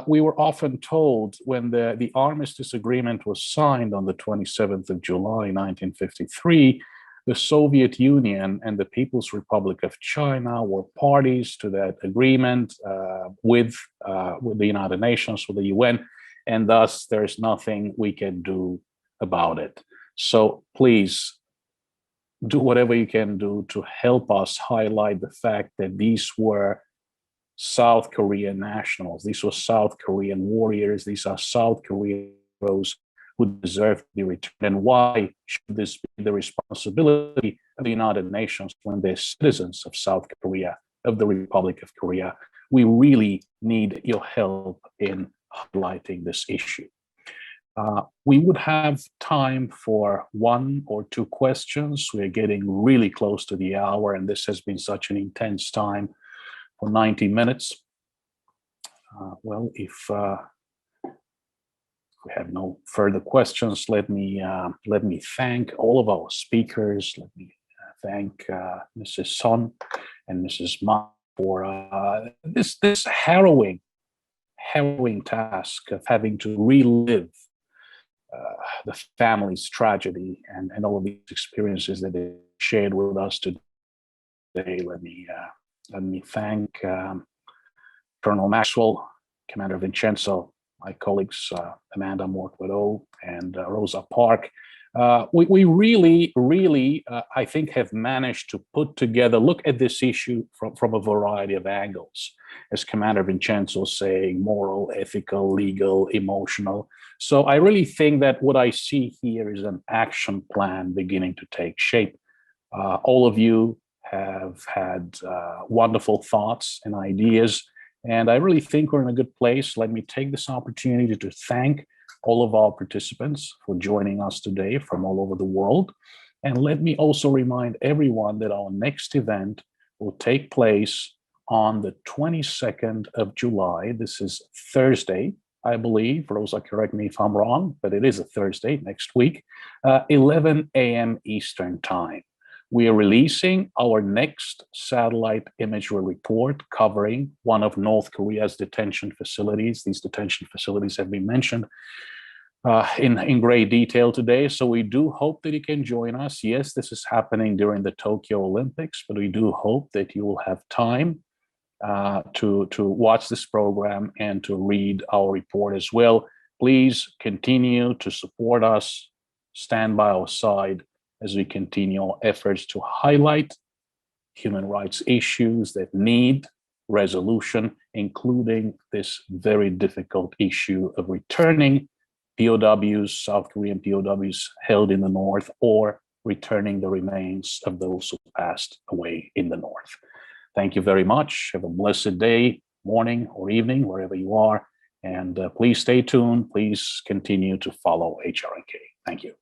Speaker 1: We were often told when the armistice agreement was signed on the 27th of July, 1953, the Soviet Union and the People's Republic of China were parties to that agreement with the United Nations, with the UN. And thus, there's nothing we can do about it. So please do whatever you can do to help us highlight the fact that these were South Korean nationals. These were South Korean warriors. These are South Korean heroes who deserve to be returned. And why should this be the responsibility of the United Nations when they're citizens of South Korea, of the Republic of Korea? We really need your help in highlighting this issue. We would have time for 1 or 2 questions. We're getting really close to the hour, and this has been such an intense time for 90 minutes. Well, if we have no further questions, let me thank all of our speakers. Let me thank Mrs. Son and Mrs. Ma for this harrowing task of having to relive the family's tragedy and all of these experiences that they shared with us today. Let me thank Colonel Maxwell, Commander Vincenzo, my colleagues Amanda Mortwedt Oh and Rosa Park. We really, I think, have managed to put together, look at this issue from a variety of angles. As Commander Vincenzo saying, moral, ethical, legal, emotional. So I really think that what I see here is an action plan beginning to take shape. All of you have had wonderful thoughts and ideas, and I really think we're in a good place. Let me take this opportunity to thank all of our participants for joining us today from all over the world. And let me also remind everyone that our next event will take place on the 22nd of July. This is Thursday, I believe. Rosa, correct me if I'm wrong, but it is a Thursday next week, 11 a.m. Eastern Time. We are releasing our next satellite imagery report covering one of North Korea's detention facilities. These detention facilities have been mentioned in great detail today. So we do hope that you can join us. Yes, this is happening during the Tokyo Olympics, but we do hope that you will have time to watch this program and to read our report as well. Please continue to support us, stand by our side as we continue our efforts to highlight human rights issues that need resolution, including this very difficult issue of returning POWs, South Korean POWs held in the North, or returning the remains of those who passed away in the North. Thank you very much. Have a blessed day, morning, or evening, wherever you are. And please stay tuned. Please continue to follow HRNK. Thank you.